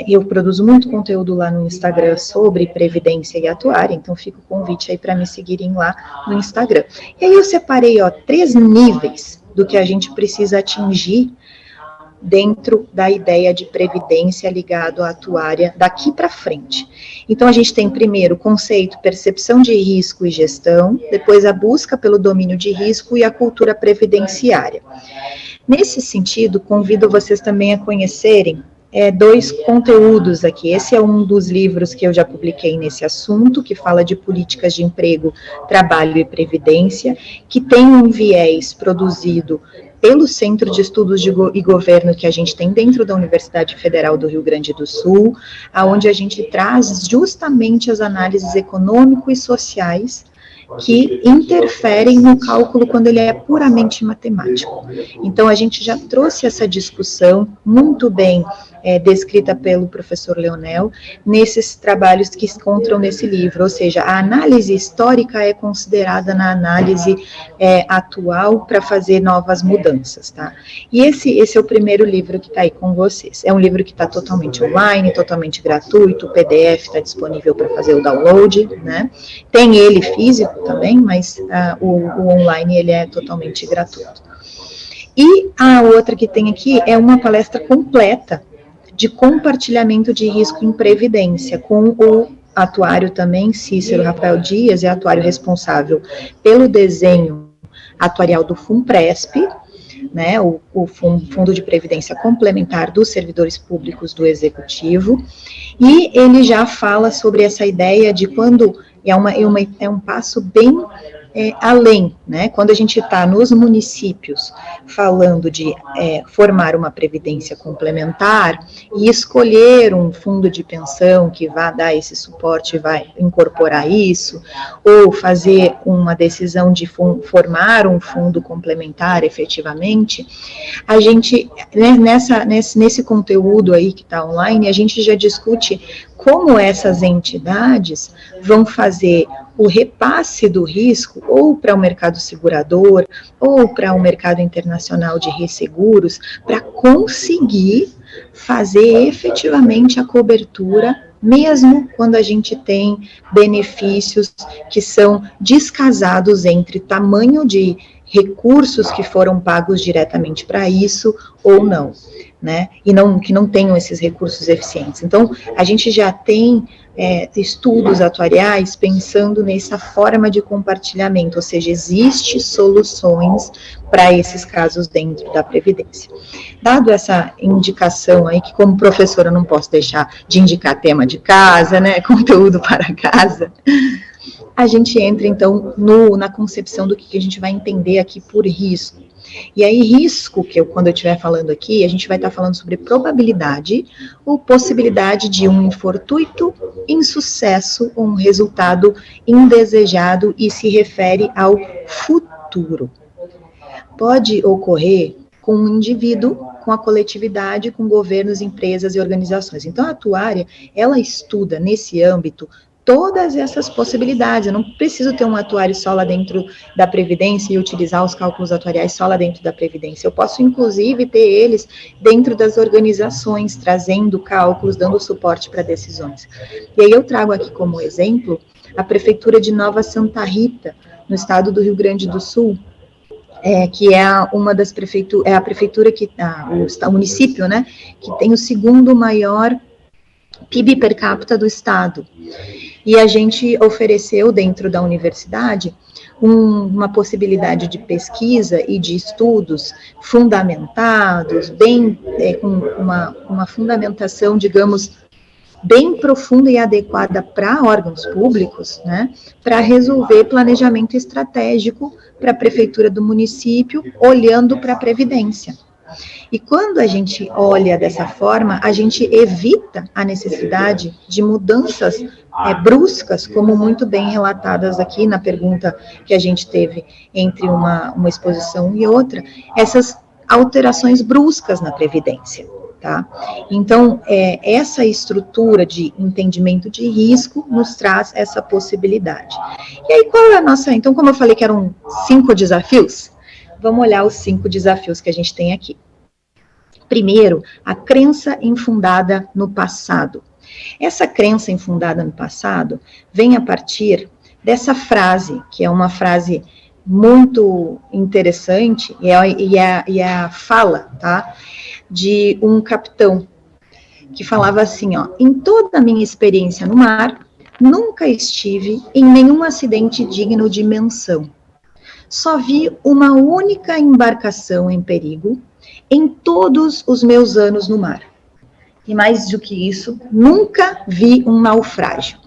Eu produzo muito conteúdo lá no Instagram sobre previdência e atuária, então fica o convite aí para me seguirem lá no Instagram. E aí eu separei 3 níveis do que a gente precisa atingir dentro da ideia de previdência ligado à atuária daqui para frente. Então, a gente tem primeiro o conceito percepção de risco e gestão, depois a busca pelo domínio de risco e a cultura previdenciária. Nesse sentido, convido vocês também a conhecerem dois conteúdos aqui. Esse é um dos livros que eu já publiquei nesse assunto, que fala de políticas de emprego, trabalho e previdência, que tem um viés produzido pelo Centro de Estudos e Governo que a gente tem dentro da Universidade Federal do Rio Grande do Sul, aonde a gente traz justamente as análises econômico e sociais que interferem no cálculo quando ele é puramente matemático. Então, a gente já trouxe essa discussão muito bem descrita pelo professor Leonel nesses trabalhos que se encontram nesse livro, ou seja, a análise histórica é considerada na análise atual para fazer novas mudanças, tá? E esse é o primeiro livro que está aí com vocês. É um livro que está totalmente online, totalmente gratuito, o PDF está disponível para fazer o download, né? Tem ele físico também, mas o online ele é totalmente gratuito. E a outra que tem aqui é uma palestra completa de compartilhamento de risco em previdência, com o atuário também, Cícero Rafael Dias, é atuário responsável pelo desenho atuarial do FUNPRESP, né, o Fundo de Previdência Complementar dos Servidores Públicos do Executivo, e ele já fala sobre essa ideia de quando é um passo bem além, né? Quando a gente está nos municípios falando de formar uma previdência complementar e escolher um fundo de pensão que vá dar esse suporte, vai incorporar isso, ou fazer uma decisão de formar um fundo complementar efetivamente, a gente, nesse conteúdo aí que está online, a gente já discute como essas entidades vão fazer o repasse do risco ou para o mercado segurador ou para o mercado internacional de resseguros para conseguir fazer efetivamente a cobertura, mesmo quando a gente tem benefícios que são descasados entre tamanho de recursos que foram pagos diretamente para isso ou não, né? E que não tenham esses recursos eficientes. Então, a gente já tem estudos atuariais pensando nessa forma de compartilhamento, ou seja, existem soluções para esses casos dentro da Previdência. Dado essa indicação aí, que como professora eu não posso deixar de indicar tema de casa, né, conteúdo para casa, a gente entra, então, na concepção do que a gente vai entender aqui por risco. E aí, risco, quando eu estiver falando aqui, a gente vai estar falando sobre probabilidade ou possibilidade de um infortúnio, insucesso ou um resultado indesejado e se refere ao futuro. Pode ocorrer com um indivíduo, com a coletividade, com governos, empresas e organizações. Então, a atuária, ela estuda nesse âmbito todas essas possibilidades. Eu não preciso ter um atuário só lá dentro da Previdência e utilizar os cálculos atuariais só lá dentro da Previdência. Eu posso, inclusive, ter eles dentro das organizações, trazendo cálculos, dando suporte para decisões. E aí eu trago aqui como exemplo a Prefeitura de Nova Santa Rita, no estado do Rio Grande do Sul, que é uma das prefeituras, a prefeitura o município, né, que tem o segundo maior PIB per capita do estado. E a gente ofereceu dentro da universidade uma possibilidade de pesquisa e de estudos fundamentados, bem com uma fundamentação, digamos, bem profunda e adequada para órgãos públicos, né, para resolver planejamento estratégico para a prefeitura do município, olhando para a Previdência. E quando a gente olha dessa forma, a gente evita a necessidade de mudanças bruscas, como muito bem relatadas aqui na pergunta que a gente teve entre uma exposição e outra, essas alterações bruscas na Previdência. Tá? Então, essa estrutura de entendimento de risco nos traz essa possibilidade. E aí, qual é a nossa... Então, como eu falei que eram 5 desafios, vamos olhar os 5 desafios que a gente tem aqui. Primeiro, a crença infundada no passado. Essa crença infundada no passado vem a partir dessa frase, que é uma frase muito interessante, e a fala, tá, de um capitão, que falava assim, ó, em toda a minha experiência no mar, nunca estive em nenhum acidente digno de menção. Só vi uma única embarcação em perigo em todos os meus anos no mar. E mais do que isso, nunca vi um naufrágio.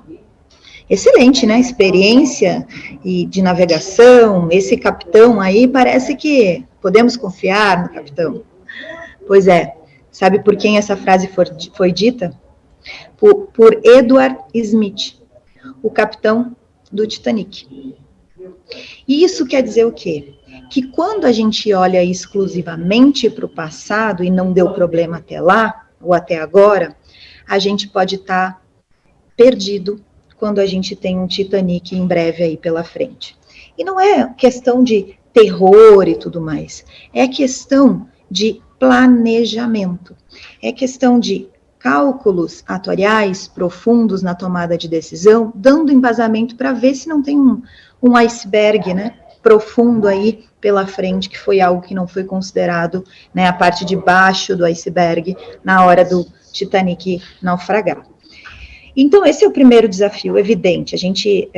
Excelente, né? Experiência e de navegação. Esse capitão aí parece que podemos confiar no capitão. Pois é. Sabe por quem essa frase foi dita? Por Edward Smith, o capitão do Titanic. E isso quer dizer o quê? Que quando a gente olha exclusivamente para o passado e não deu problema até lá, ou até agora, a gente pode estar perdido quando a gente tem um Titanic em breve aí pela frente. E não é questão de terror e tudo mais, é questão de planejamento, é questão de cálculos atuariais profundos na tomada de decisão, dando embasamento para ver se não tem um iceberg, né, profundo aí pela frente, que foi algo que não foi considerado, né, a parte de baixo do iceberg na hora do Titanic naufragar. Então, esse é o primeiro desafio, evidente, a gente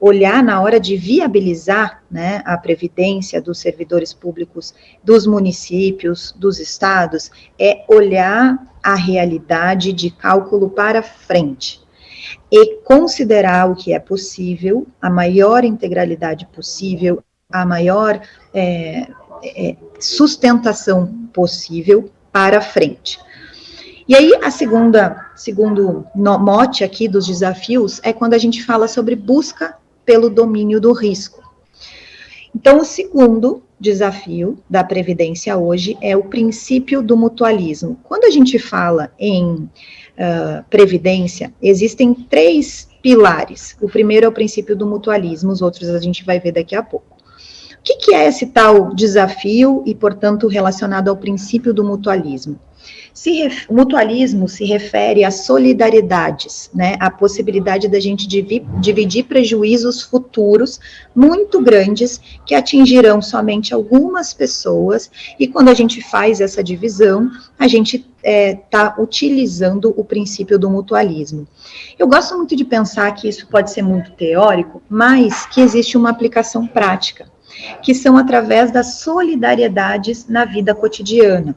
olhar na hora de viabilizar, né, a previdência dos servidores públicos dos municípios, dos estados, é olhar a realidade de cálculo para frente e considerar o que é possível, a maior integralidade possível, a maior sustentação possível para frente. E aí, segundo mote aqui dos desafios, é quando a gente fala sobre busca pelo domínio do risco. Então, o segundo desafio da Previdência hoje é o princípio do mutualismo. Quando a gente fala em Previdência, existem 3 pilares. O primeiro é o princípio do mutualismo, os outros a gente vai ver daqui a pouco. O que é esse tal desafio e, portanto, relacionado ao princípio do mutualismo? O mutualismo se refere a solidariedades, né, a possibilidade da gente dividir prejuízos futuros muito grandes que atingirão somente algumas pessoas, e quando a gente faz essa divisão, a gente está utilizando o princípio do mutualismo. Eu gosto muito de pensar que isso pode ser muito teórico, mas que existe uma aplicação prática, que são através das solidariedades na vida cotidiana.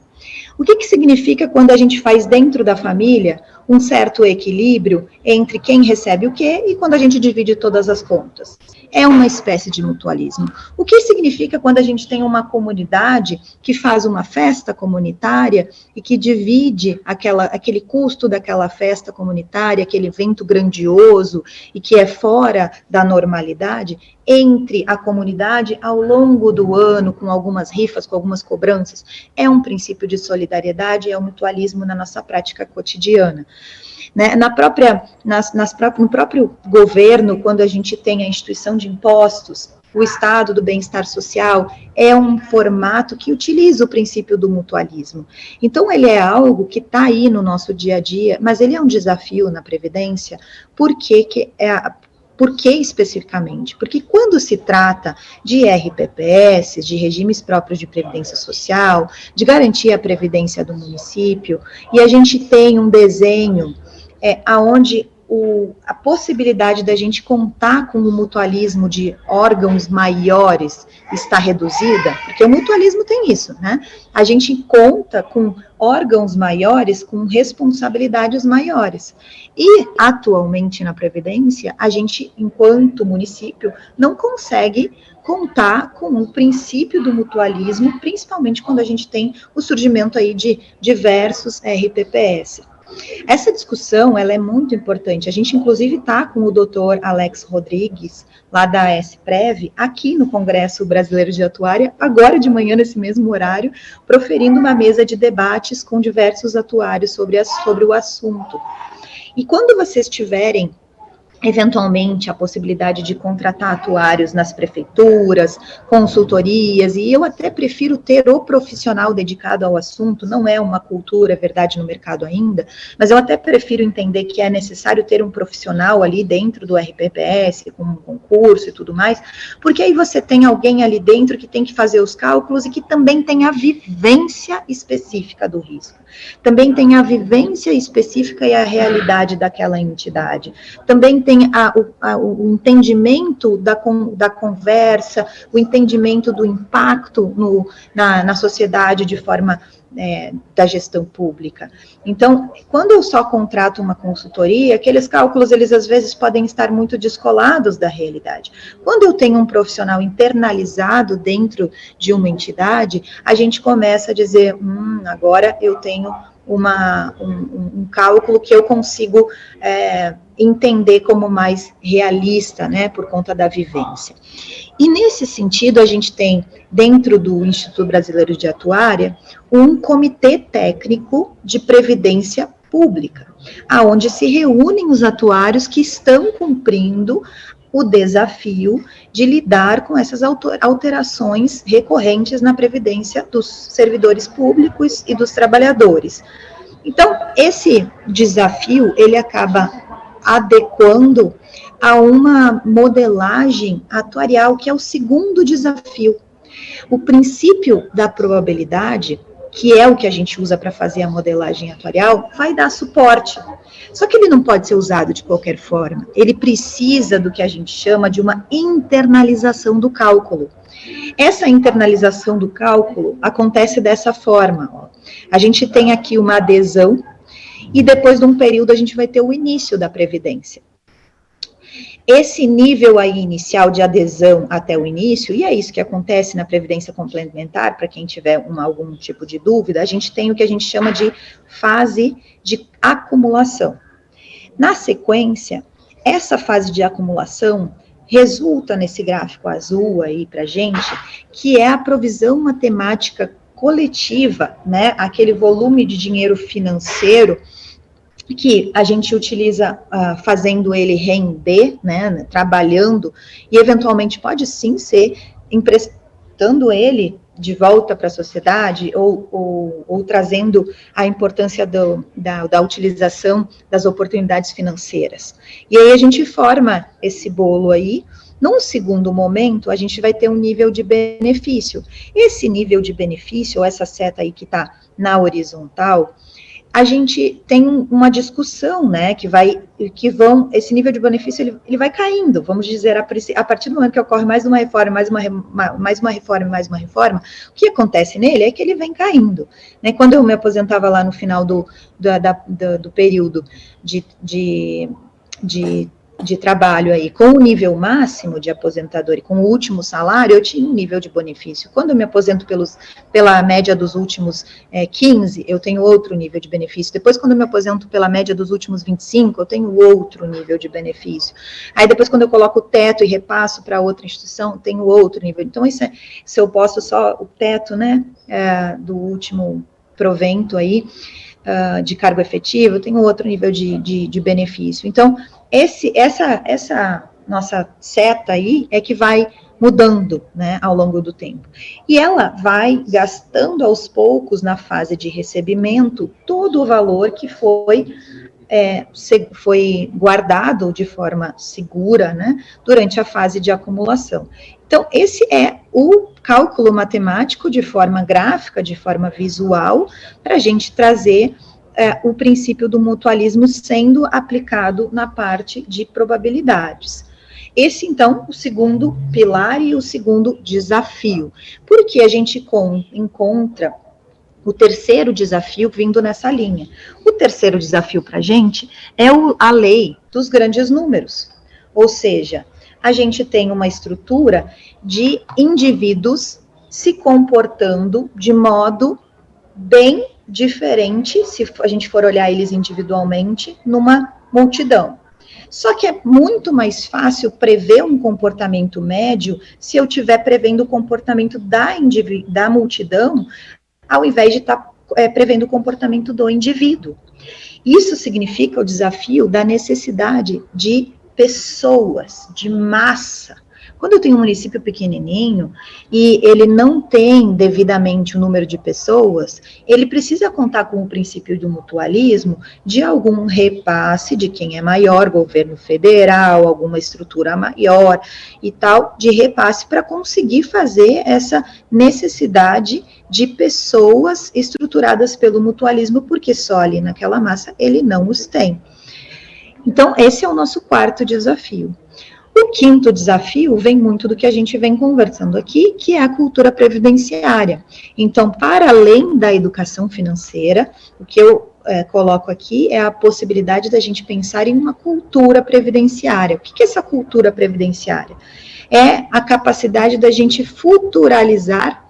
O que significa quando a gente faz dentro da família um certo equilíbrio entre quem recebe o quê e quando a gente divide todas as contas? É uma espécie de mutualismo. O que significa quando a gente tem uma comunidade que faz uma festa comunitária e que divide aquele custo daquela festa comunitária, aquele evento grandioso e que é fora da normalidade, entre a comunidade ao longo do ano, com algumas rifas, com algumas cobranças? É um princípio de solidariedade, é o mutualismo na nossa prática cotidiana. Né, no próprio governo, quando a gente tem a instituição de impostos, o Estado do bem-estar social é um formato que utiliza o princípio do mutualismo. Então, ele é algo que está aí no nosso dia a dia, mas ele é um desafio na Previdência. Por que especificamente? Porque quando se trata de RPPS, de regimes próprios de previdência social, de garantir a previdência do município, e a gente tem um desenho aonde a possibilidade da gente contar com o mutualismo de órgãos maiores está reduzida, porque o mutualismo tem isso, né? A gente conta com órgãos maiores, com responsabilidades maiores. E, atualmente, na Previdência, a gente, enquanto município, não consegue contar com o princípio do mutualismo, principalmente quando a gente tem o surgimento aí de diversos RPPS. Essa discussão, ela é muito importante. A gente, inclusive, está com o doutor Alex Rodrigues, lá da SPREV, aqui no Congresso Brasileiro de Atuária, agora de manhã, nesse mesmo horário, proferindo uma mesa de debates com diversos atuários sobre o assunto. E quando vocês tiverem eventualmente, a possibilidade de contratar atuários nas prefeituras, consultorias, e eu até prefiro ter o profissional dedicado ao assunto, não é uma cultura, é verdade, no mercado ainda, mas eu até prefiro entender que é necessário ter um profissional ali dentro do RPPS, com um concurso e tudo mais, porque aí você tem alguém ali dentro que tem que fazer os cálculos e que também tem a vivência específica do risco. Também tem a vivência específica e a realidade daquela entidade. Também tem o entendimento da conversa, o entendimento do impacto na sociedade de forma da gestão pública. Então, quando eu só contrato uma consultoria, aqueles cálculos, eles às vezes podem estar muito descolados da realidade. Quando eu tenho um profissional internalizado dentro de uma entidade, a gente começa a dizer, agora eu tenho um cálculo que eu consigo entender como mais realista, né, por conta da vivência. E nesse sentido, a gente tem, dentro do Instituto Brasileiro de Atuária, um comitê técnico de previdência pública, aonde se reúnem os atuários que estão cumprindo o desafio de lidar com essas alterações recorrentes na previdência dos servidores públicos e dos trabalhadores. Então, esse desafio, ele acaba adequando a uma modelagem atuarial, que é o segundo desafio. O princípio da probabilidade, que é o que a gente usa para fazer a modelagem atuarial, vai dar suporte. Só que ele não pode ser usado de qualquer forma. Ele precisa do que a gente chama de uma internalização do cálculo. Essa internalização do cálculo acontece dessa forma. A gente tem aqui uma adesão, e depois de um período a gente vai ter o início da previdência. Esse nível aí inicial de adesão até o início, e é isso que acontece na previdência complementar, para quem tiver algum tipo de dúvida, a gente tem o que a gente chama de fase de acumulação. Na sequência, essa fase de acumulação resulta nesse gráfico azul aí para a gente, que é a provisão matemática coletiva, né, aquele volume de dinheiro financeiro que a gente utiliza fazendo ele render, né, trabalhando, e eventualmente pode sim ser emprestando ele de volta para a sociedade, ou trazendo a importância da utilização das oportunidades financeiras. E aí a gente forma esse bolo aí. Num segundo momento, a gente vai ter um nível de benefício. Esse nível de benefício, ou essa seta aí que está na horizontal, a gente tem uma discussão, né, esse nível de benefício, ele vai caindo, vamos dizer, a partir do momento que ocorre mais uma reforma, mais uma reforma, o que acontece nele é que ele vem caindo, né? Quando eu me aposentava lá no final do período de trabalho aí, com o nível máximo de aposentadoria, com o último salário, eu tinha um nível de benefício. Quando eu me aposento pela média dos últimos 15, eu tenho outro nível de benefício. Depois, quando eu me aposento pela média dos últimos 25, eu tenho outro nível de benefício. Aí, depois, quando eu coloco o teto e repasso para outra instituição, eu tenho outro nível. Então, se eu posso só o teto, né, do último provento aí, de cargo efetivo, eu tenho outro nível de benefício. Então, essa nossa seta aí é que vai mudando, né, ao longo do tempo. E ela vai gastando aos poucos, na fase de recebimento, todo o valor que foi guardado de forma segura, né, durante a fase de acumulação. Então, esse é o cálculo matemático de forma gráfica, de forma visual, para a gente trazer o princípio do mutualismo sendo aplicado na parte de probabilidades. Esse, então, o segundo pilar e o segundo desafio. Porque a gente encontra o terceiro desafio vindo nessa linha. O terceiro desafio para a gente é a lei dos grandes números. Ou seja, a gente tem uma estrutura de indivíduos se comportando de modo bem diferente, se a gente for olhar eles individualmente, numa multidão. Só que é muito mais fácil prever um comportamento médio se eu estiver prevendo o comportamento da multidão, ao invés de estar prevendo o comportamento do indivíduo. Isso significa o desafio da necessidade de pessoas, de massa. Quando eu tenho um município pequenininho e ele não tem devidamente o número de pessoas, ele precisa contar com o princípio do mutualismo, de algum repasse de quem é maior, governo federal, alguma estrutura maior e tal, de repasse para conseguir fazer essa necessidade de pessoas estruturadas pelo mutualismo, porque só ali naquela massa ele não os tem. Então, esse é o nosso quarto desafio. O quinto desafio vem muito do que a gente vem conversando aqui, que é a cultura previdenciária. Então, para além da educação financeira, o que eu coloco aqui é a possibilidade da gente pensar em uma cultura previdenciária. O que é essa cultura previdenciária? É a capacidade da gente futuralizar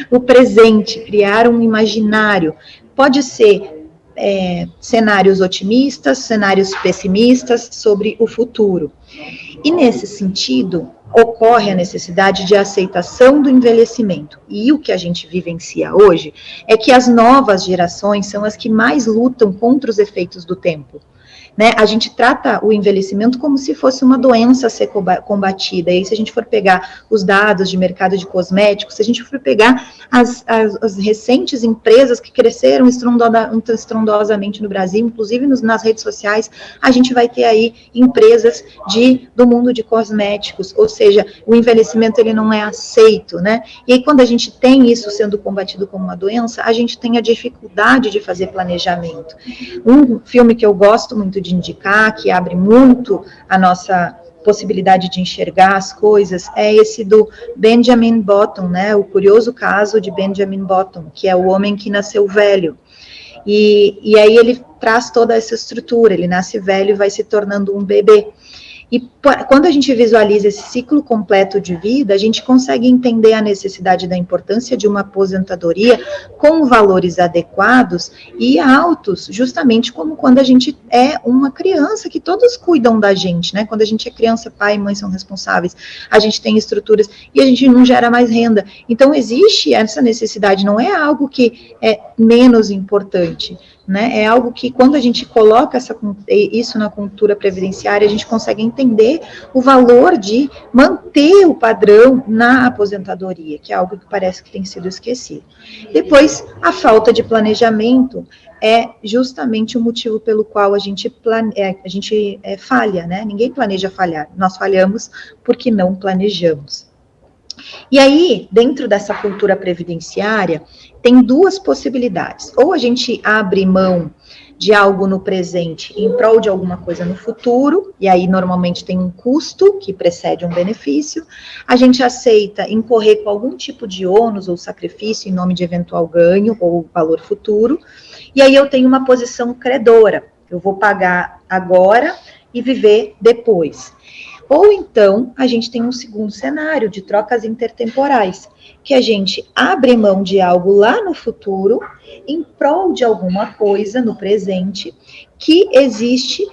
o presente, criar um imaginário. Pode ser cenários otimistas, cenários pessimistas sobre o futuro. E nesse sentido, ocorre a necessidade de aceitação do envelhecimento. E o que a gente vivencia hoje é que as novas gerações são as que mais lutam contra os efeitos do tempo. Né? A gente trata o envelhecimento como se fosse uma doença a ser combatida. E aí, se a gente for pegar os dados de mercado de cosméticos, se a gente for pegar as recentes empresas que cresceram estrondosamente no Brasil, inclusive nas redes sociais, a gente vai ter aí empresas do mundo de cosméticos, ou seja, o envelhecimento ele não é aceito, né? E aí, quando a gente tem isso sendo combatido como uma doença, a gente tem a dificuldade de fazer planejamento. Um filme que eu gosto muito de indicar, que abre muito a nossa possibilidade de enxergar as coisas, é esse do Benjamin Button, né, o curioso caso de Benjamin Button, que é o homem que nasceu velho. E aí ele traz toda essa estrutura, ele nasce velho e vai se tornando um bebê. E quando a gente visualiza esse ciclo completo de vida, a gente consegue entender a necessidade da importância de uma aposentadoria com valores adequados e altos, justamente como quando a gente é uma criança, que todos cuidam da gente, né? Quando a gente é criança, pai e mãe são responsáveis, a gente tem estruturas e a gente não gera mais renda. Então, existe essa necessidade, não é algo que é menos importante, né? É algo que, quando a gente coloca isso na cultura previdenciária, a gente consegue entender o valor de manter o padrão na aposentadoria, que é algo que parece que tem sido esquecido. Depois, a falta de planejamento é justamente o motivo pelo qual a gente falha, né? Ninguém planeja falhar, nós falhamos porque não planejamos. E aí, dentro dessa cultura previdenciária, tem duas possibilidades. Ou a gente abre mão de algo no presente em prol de alguma coisa no futuro, e aí normalmente tem um custo que precede um benefício. A gente aceita incorrer com algum tipo de ônus ou sacrifício em nome de eventual ganho ou valor futuro. E aí eu tenho uma posição credora. Eu vou pagar agora e viver depois. Ou então, a gente tem um segundo cenário de trocas intertemporais, que a gente abre mão de algo lá no futuro, em prol de alguma coisa no presente, que existe,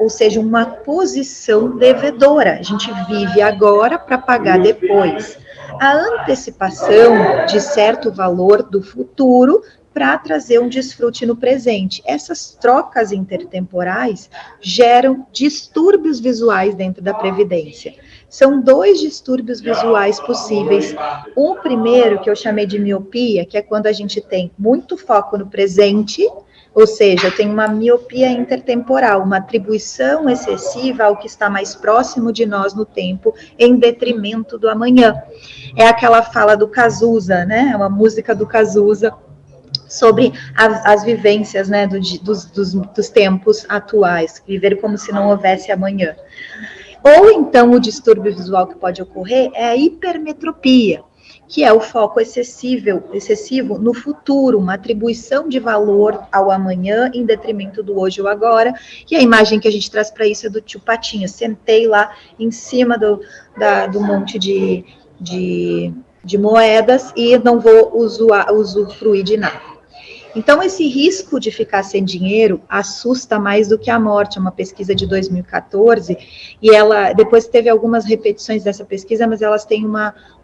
ou seja, uma posição devedora. A gente vive agora para pagar depois. A antecipação de certo valor do futuro para trazer um desfrute no presente. Essas trocas intertemporais geram distúrbios visuais dentro da Previdência. São dois distúrbios visuais possíveis. O primeiro, que eu chamei de miopia, que é quando a gente tem muito foco no presente, ou seja, tem uma miopia intertemporal, uma atribuição excessiva ao que está mais próximo de nós no tempo, em detrimento do amanhã. É aquela fala do Cazuza, né? É uma música do Cazuza, sobre as vivências, né, dos tempos atuais, viver como se não houvesse amanhã. Ou então o distúrbio visual que pode ocorrer é a hipermetropia, que é o foco excessivo no futuro, uma atribuição de valor ao amanhã em detrimento do hoje ou agora, e a imagem que a gente traz para isso é do tio Patinho. Sentei lá em cima do monte de moedas e não vou usufruir de nada. Então, esse risco de ficar sem dinheiro assusta mais do que a morte. É uma pesquisa de 2014, e ela, depois teve algumas repetições dessa pesquisa, mas elas têm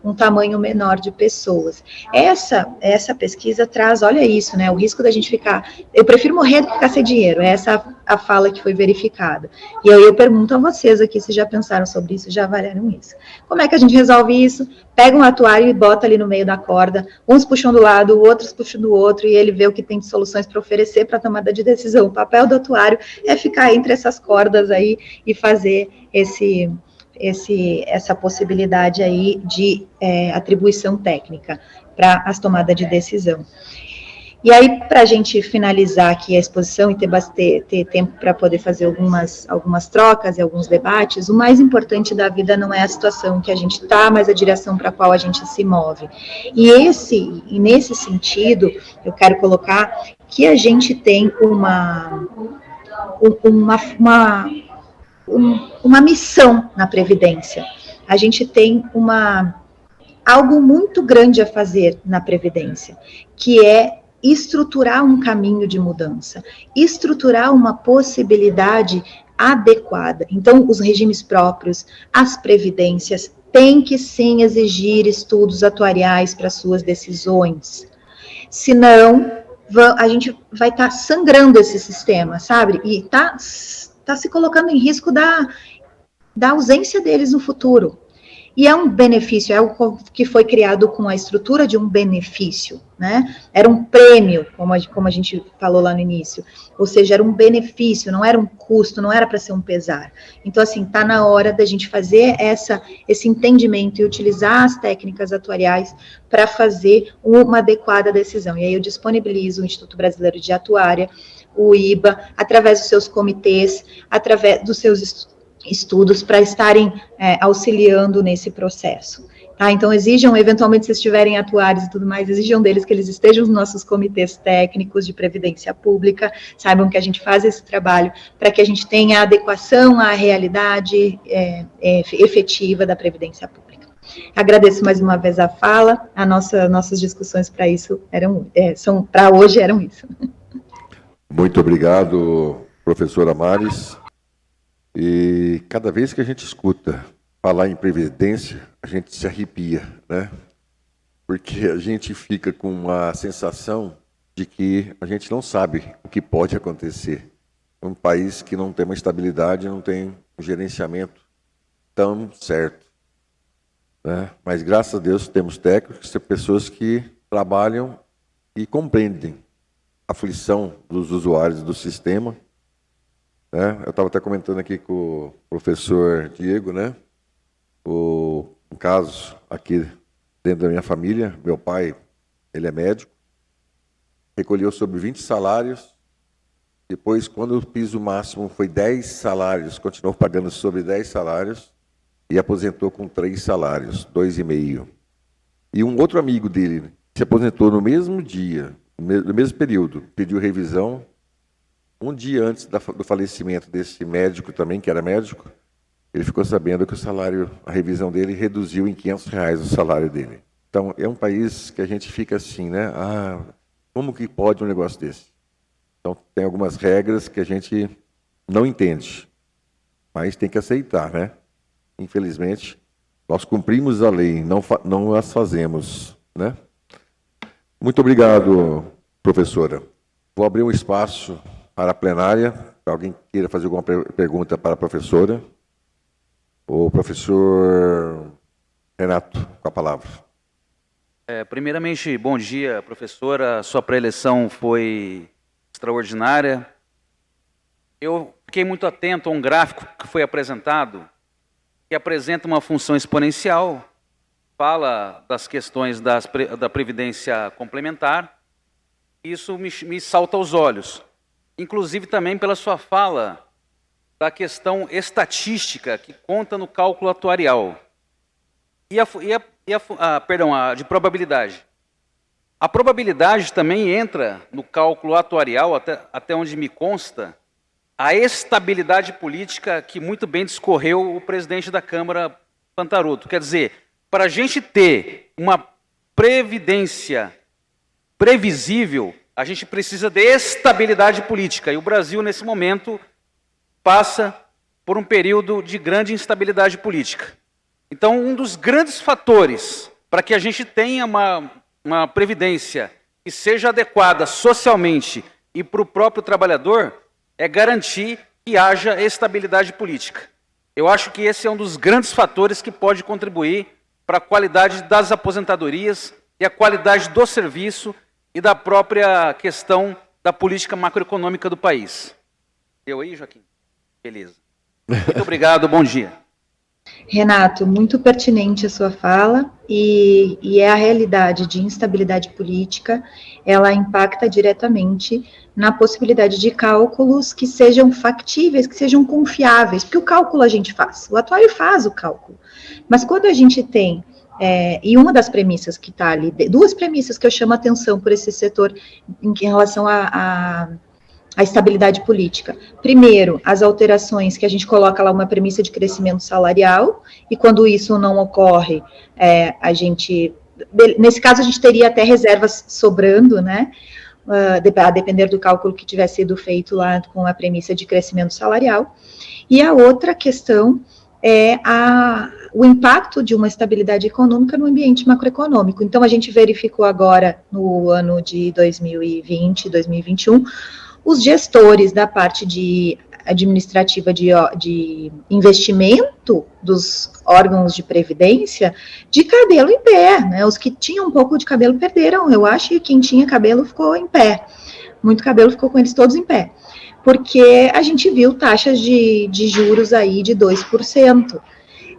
um tamanho menor de pessoas. Essa pesquisa traz, olha isso, né, o risco da gente ficar, eu prefiro morrer do que ficar sem dinheiro, essa a fala que foi verificada. E aí eu pergunto a vocês aqui se já pensaram sobre isso, já avaliaram isso. Como é que a gente resolve isso? Pega um atuário e bota ali no meio da corda, uns puxam do lado, outros puxam do outro, e ele vê o que tem de soluções para oferecer para a tomada de decisão. O papel do atuário é ficar entre essas cordas aí e fazer essa possibilidade aí de atribuição técnica para as tomadas de decisão. E aí, para a gente finalizar aqui a exposição e ter tempo para poder fazer algumas trocas e alguns debates, o mais importante da vida não é a situação que a gente está, mas a direção para a qual a gente se move. E nesse sentido, eu quero colocar que a gente tem uma missão na Previdência. A gente tem algo muito grande a fazer na Previdência, que é estruturar um caminho de mudança, estruturar uma possibilidade adequada. Então, os regimes próprios, as previdências, têm que sim exigir estudos atuariais para suas decisões. Senão, a gente vai estar sangrando esse sistema, sabe? E está se colocando em risco da ausência deles no futuro. E é um benefício, é algo que foi criado com a estrutura de um benefício, né? Era um prêmio, como a gente falou lá no início, ou seja, era um benefício, não era um custo, não era para ser um pesar. Então, assim, está na hora da gente fazer esse entendimento e utilizar as técnicas atuariais para fazer uma adequada decisão. E aí eu disponibilizo o Instituto Brasileiro de Atuária, o IBA, através dos seus comitês, através dos seus estudos para estarem auxiliando nesse processo. Tá? Então, exijam, eventualmente, se estiverem atuários e tudo mais, exijam deles que eles estejam nos nossos comitês técnicos de previdência pública, saibam que a gente faz esse trabalho para que a gente tenha a adequação à realidade efetiva da previdência pública. Agradeço mais uma vez a fala, nossas discussões para isso para hoje eram isso. Muito obrigado, professora Maris. E cada vez que a gente escuta falar em previdência, a gente se arrepia, né? Porque a gente fica com uma sensação de que a gente não sabe o que pode acontecer. Um país que não tem uma estabilidade, não tem um gerenciamento tão certo, né? Mas, graças a Deus, temos técnicos, pessoas que trabalham e compreendem a aflição dos usuários do sistema. Eu estava até comentando aqui com o professor Diego, né? Um caso aqui dentro da minha família, meu pai, ele é médico, recolheu sobre 20 salários, depois, quando o piso máximo foi 10 salários, continuou pagando sobre 10 salários e aposentou com 3 salários, 2,5. E um outro amigo dele se aposentou no mesmo dia, no mesmo período, pediu revisão. Um dia antes do falecimento desse médico também, que era médico, ele ficou sabendo que a revisão dele reduziu em R$500 o salário dele. Então, é um país que a gente fica assim, né? Como que pode um negócio desse? Então, tem algumas regras que a gente não entende, mas tem que aceitar, né? Infelizmente, nós cumprimos a lei, não as fazemos, né? Muito obrigado, professora. Vou abrir um espaço para a plenária, para alguém queira fazer alguma pergunta para a professora. O professor Renato, com a palavra. Primeiramente, bom dia, professora. Sua pré-eleição foi extraordinária. Eu fiquei muito atento a um gráfico que foi apresentado, que apresenta uma função exponencial, fala das questões da previdência complementar. Isso me salta aos olhos. Inclusive também pela sua fala da questão estatística que conta no cálculo atuarial de probabilidade. A probabilidade também entra no cálculo atuarial, até onde me consta, a estabilidade política que muito bem discorreu o presidente da Câmara, Pantharuto. Quer dizer, para a gente ter uma previdência previsível, a gente precisa de estabilidade política. E o Brasil, nesse momento, passa por um período de grande instabilidade política. Então, um dos grandes fatores para que a gente tenha uma previdência que seja adequada socialmente e para o próprio trabalhador é garantir que haja estabilidade política. Eu acho que esse é um dos grandes fatores que pode contribuir para a qualidade das aposentadorias e a qualidade do serviço e da própria questão da política macroeconômica do país. Deu aí, Joaquim? Beleza. Muito obrigado, bom dia. Renato, muito pertinente a sua fala, e é a realidade de instabilidade política, ela impacta diretamente na possibilidade de cálculos que sejam factíveis, que sejam confiáveis, porque o cálculo a gente faz, o atuário faz o cálculo, mas quando a gente tem, e uma das premissas que está ali, duas premissas que eu chamo a atenção por esse setor em relação a estabilidade política. Primeiro, as alterações que a gente coloca lá uma premissa de crescimento salarial, e quando isso não ocorre, a gente, nesse caso a gente teria até reservas sobrando, né, a depender do cálculo que tiver sido feito lá com a premissa de crescimento salarial. E a outra questão é o impacto de uma estabilidade econômica no ambiente macroeconômico. Então, a gente verificou agora, no ano de 2020, 2021, os gestores da parte de administrativa de investimento dos órgãos de previdência de cabelo em pé, né? Os que tinham um pouco de cabelo perderam, eu acho, e quem tinha cabelo ficou em pé. Muito cabelo ficou com eles todos em pé. Porque a gente viu taxas de juros aí de 2%.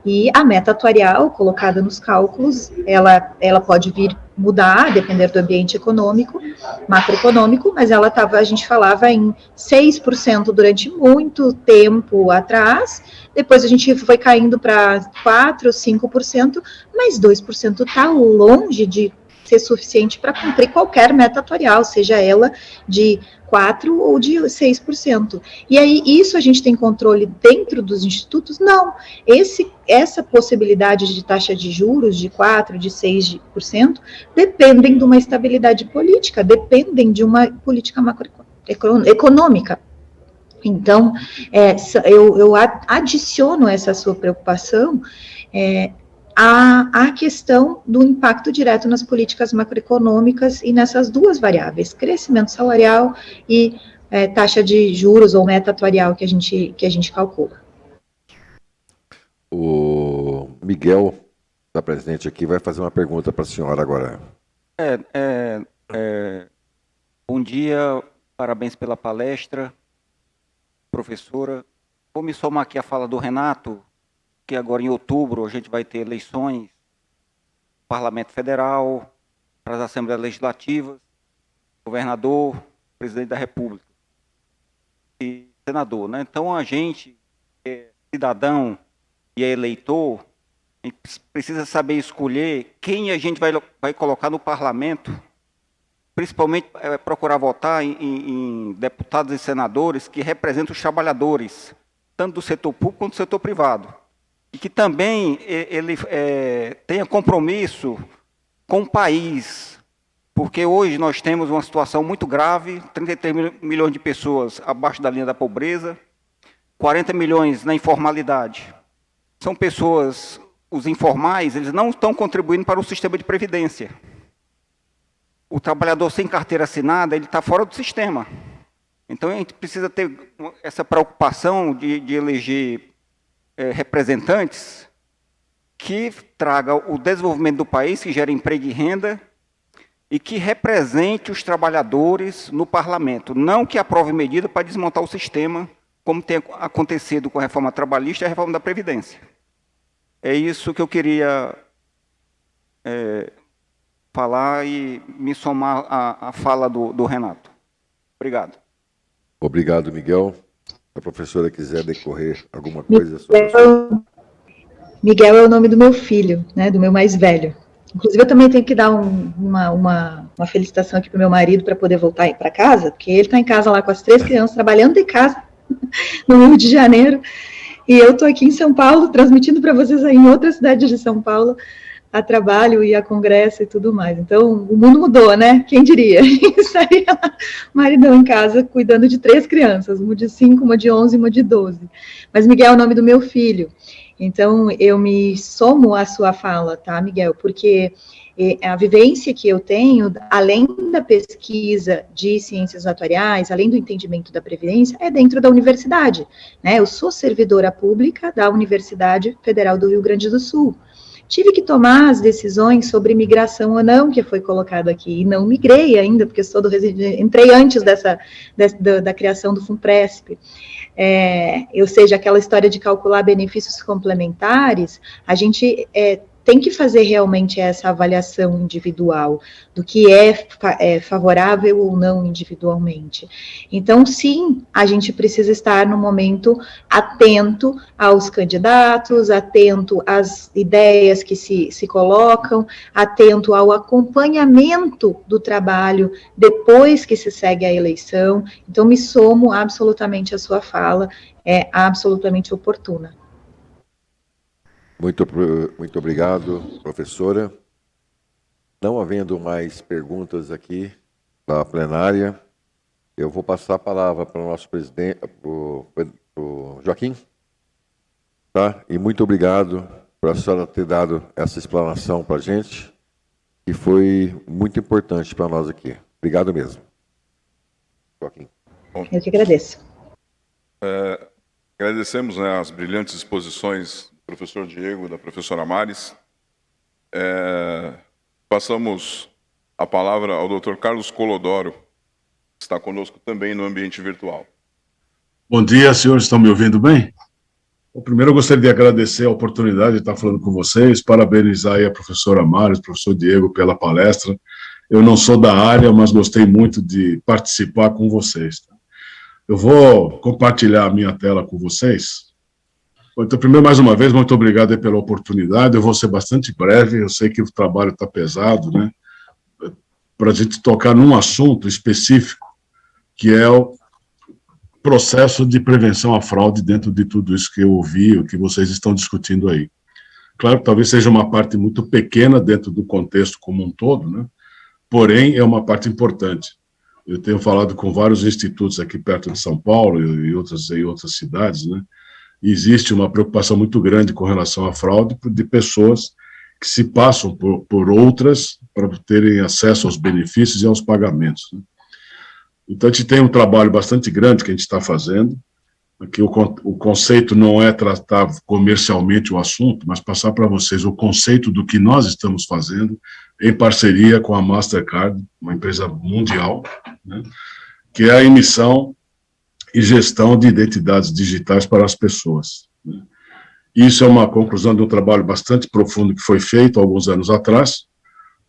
E a meta atuarial colocada nos cálculos, ela pode vir mudar, depender do ambiente econômico, macroeconômico, mas a gente falava em 6% durante muito tempo atrás, depois a gente foi caindo para 4%, 5%, mas 2% está longe de ser suficiente para cumprir qualquer meta atuarial, seja ela de 4% ou de 6%. E aí, isso a gente tem controle dentro dos institutos? Não. Essa possibilidade de taxa de juros de 4%, de 6%, dependem de uma estabilidade política, dependem de uma política macroeconômica. Então, eu adiciono essa sua preocupação a questão do impacto direto nas políticas macroeconômicas e nessas duas variáveis, crescimento salarial e taxa de juros ou meta atuarial que a gente calcula. O Miguel está presente aqui, vai fazer uma pergunta para a senhora agora. Bom dia, parabéns pela palestra, professora. Vou me somar aqui à fala do Renato, que agora em outubro a gente vai ter eleições no Parlamento Federal, para as Assembleias Legislativas, governador, presidente da República e senador, né? Então a gente, é cidadão e é eleitor, a gente precisa saber escolher quem a gente vai colocar no parlamento, principalmente procurar votar em deputados e senadores que representam os trabalhadores, tanto do setor público quanto do setor privado. E que também ele tenha compromisso com o país, porque hoje nós temos uma situação muito grave, 33 milhões de pessoas abaixo da linha da pobreza, 40 milhões na informalidade. São pessoas, os informais, eles não estão contribuindo para o sistema de previdência. O trabalhador sem carteira assinada, ele está fora do sistema. Então, a gente precisa ter essa preocupação de eleger representantes que tragam o desenvolvimento do país, que gere emprego e renda, e que represente os trabalhadores no parlamento, não que aprove medida para desmontar o sistema, como tem acontecido com a reforma trabalhista e a reforma da Previdência. É isso que eu queria falar e me somar à fala do Renato. Obrigado. Obrigado, Miguel. Se a professora quiser decorrer alguma coisa Miguel é o nome do meu filho, né, do meu mais velho. Inclusive, eu também tenho que dar uma felicitação aqui para o meu marido para poder voltar para casa, porque ele está em casa lá com as 3 crianças, trabalhando de casa, no Rio de Janeiro, e eu estou aqui em São Paulo, transmitindo para vocês aí em outra cidade de São Paulo, a trabalho e a congresso e tudo mais. Então, o mundo mudou, né? Quem diria? Isso aí, maridão em casa, cuidando de 3 crianças, uma de 5, uma de 11 e uma de 12. Mas Miguel é o nome do meu filho. Então, eu me somo à sua fala, tá, Miguel? Porque a vivência que eu tenho, além da pesquisa de ciências atuariais, além do entendimento da previdência, é dentro da universidade, né? Eu sou servidora pública da Universidade Federal do Rio Grande do Sul. Tive que tomar as decisões sobre migração ou não, que foi colocado aqui, e não migrei ainda, porque sou entrei antes da criação do FUNPRESP. Ou seja, aquela história de calcular benefícios complementares, a gente tem que fazer realmente essa avaliação individual do que é favorável ou não individualmente. Então, sim, a gente precisa estar no momento atento aos candidatos, atento às ideias que se colocam, atento ao acompanhamento do trabalho depois que se segue a eleição. Então, me somo absolutamente à sua fala, é absolutamente oportuna. Muito obrigado, professora. Não havendo mais perguntas aqui da plenária, eu vou passar a palavra para o nosso presidente, para o Joaquim. Tá? E muito obrigado por a senhora ter dado essa explanação para a gente, que foi muito importante para nós aqui. Obrigado mesmo. Joaquim. Eu que agradeço. Agradecemos, né, as brilhantes exposições do professor Diego e da professora Maris. Passamos a palavra ao Dr. Carlos Colodoro, que está conosco também no ambiente virtual. Bom dia, senhores, estão me ouvindo bem? Bom, primeiro eu gostaria de agradecer a oportunidade de estar falando com vocês, parabenizar aí a professora Maris, o professor Diego pela palestra. Eu não sou da área, mas gostei muito de participar com vocês. Eu vou compartilhar a minha tela com vocês. Então, primeiro, mais uma vez, muito obrigado aí pela oportunidade. Eu vou ser bastante breve, eu sei que o trabalho está pesado, né? Para a gente tocar num assunto específico, que é o processo de prevenção à fraude dentro de tudo isso que eu ouvi, o que vocês estão discutindo aí. Claro que talvez seja uma parte muito pequena dentro do contexto como um todo, né? Porém, é uma parte importante. Eu tenho falado com vários institutos aqui perto de São Paulo e outras cidades, né? E existe uma preocupação muito grande com relação à fraude de pessoas que se passam por outras para terem acesso aos benefícios e aos pagamentos, né? Então, a gente tem um trabalho bastante grande que a gente está fazendo. Aqui o conceito não é tratar comercialmente o assunto, mas passar para vocês o conceito do que nós estamos fazendo em parceria com a Mastercard, uma empresa mundial, né, que é a emissão e gestão de identidades digitais para as pessoas, né. Isso é uma conclusão de um trabalho bastante profundo que foi feito alguns anos atrás,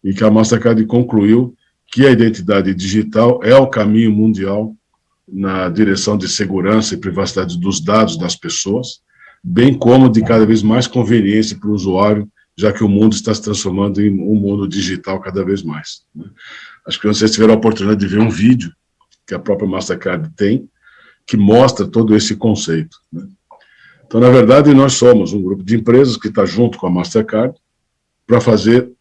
e que a Mastercard concluiu que a identidade digital é o caminho mundial na direção de segurança e privacidade dos dados das pessoas, bem como de cada vez mais conveniência para o usuário, já que o mundo está se transformando em um mundo digital cada vez mais, né. Acho que vocês tiveram a oportunidade de ver um vídeo que a própria Mastercard tem, que mostra todo esse conceito, né. Então, na verdade, nós somos um grupo de empresas que está junto com a Mastercard para fazer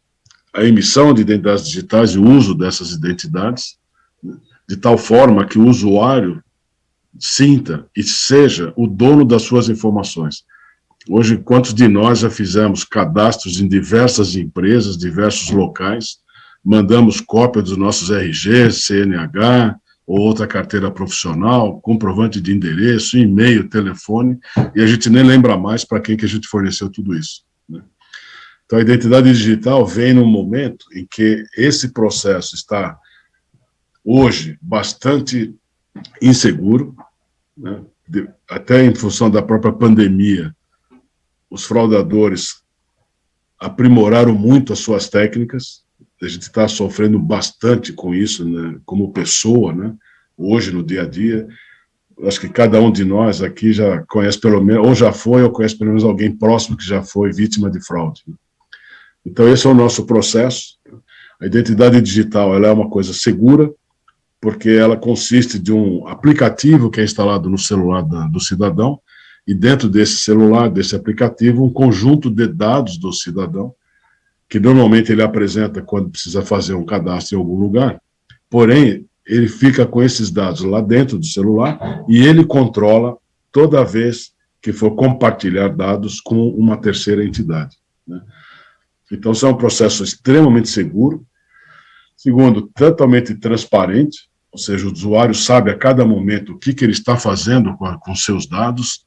a emissão de identidades digitais e o uso dessas identidades, né, de tal forma que o usuário sinta e seja o dono das suas informações. Hoje, quantos de nós já fizemos cadastros em diversas empresas, diversos locais, mandamos cópia dos nossos RGs, CNH, ou outra carteira profissional, comprovante de endereço, e-mail, telefone, e a gente nem lembra mais para quem que a gente forneceu tudo isso, né? Então, a identidade digital vem num momento em que esse processo está, hoje, bastante inseguro, né? Até em função da própria pandemia, os fraudadores aprimoraram muito as suas técnicas. A gente está sofrendo bastante com isso, né, como pessoa, né, hoje, no dia a dia. Acho que cada um de nós aqui já conhece pelo menos, ou já foi, ou conhece pelo menos alguém próximo que já foi vítima de fraude, né? Então, esse é o nosso processo. A identidade digital, ela é uma coisa segura, porque ela consiste de um aplicativo que é instalado no celular do cidadão, e dentro desse celular, desse aplicativo, um conjunto de dados do cidadão, que normalmente ele apresenta quando precisa fazer um cadastro em algum lugar, porém, ele fica com esses dados lá dentro do celular e ele controla toda vez que for compartilhar dados com uma terceira entidade, né? Então, isso é um processo extremamente seguro. Segundo, totalmente transparente, ou seja, o usuário sabe a cada momento o que ele está fazendo com seus dados.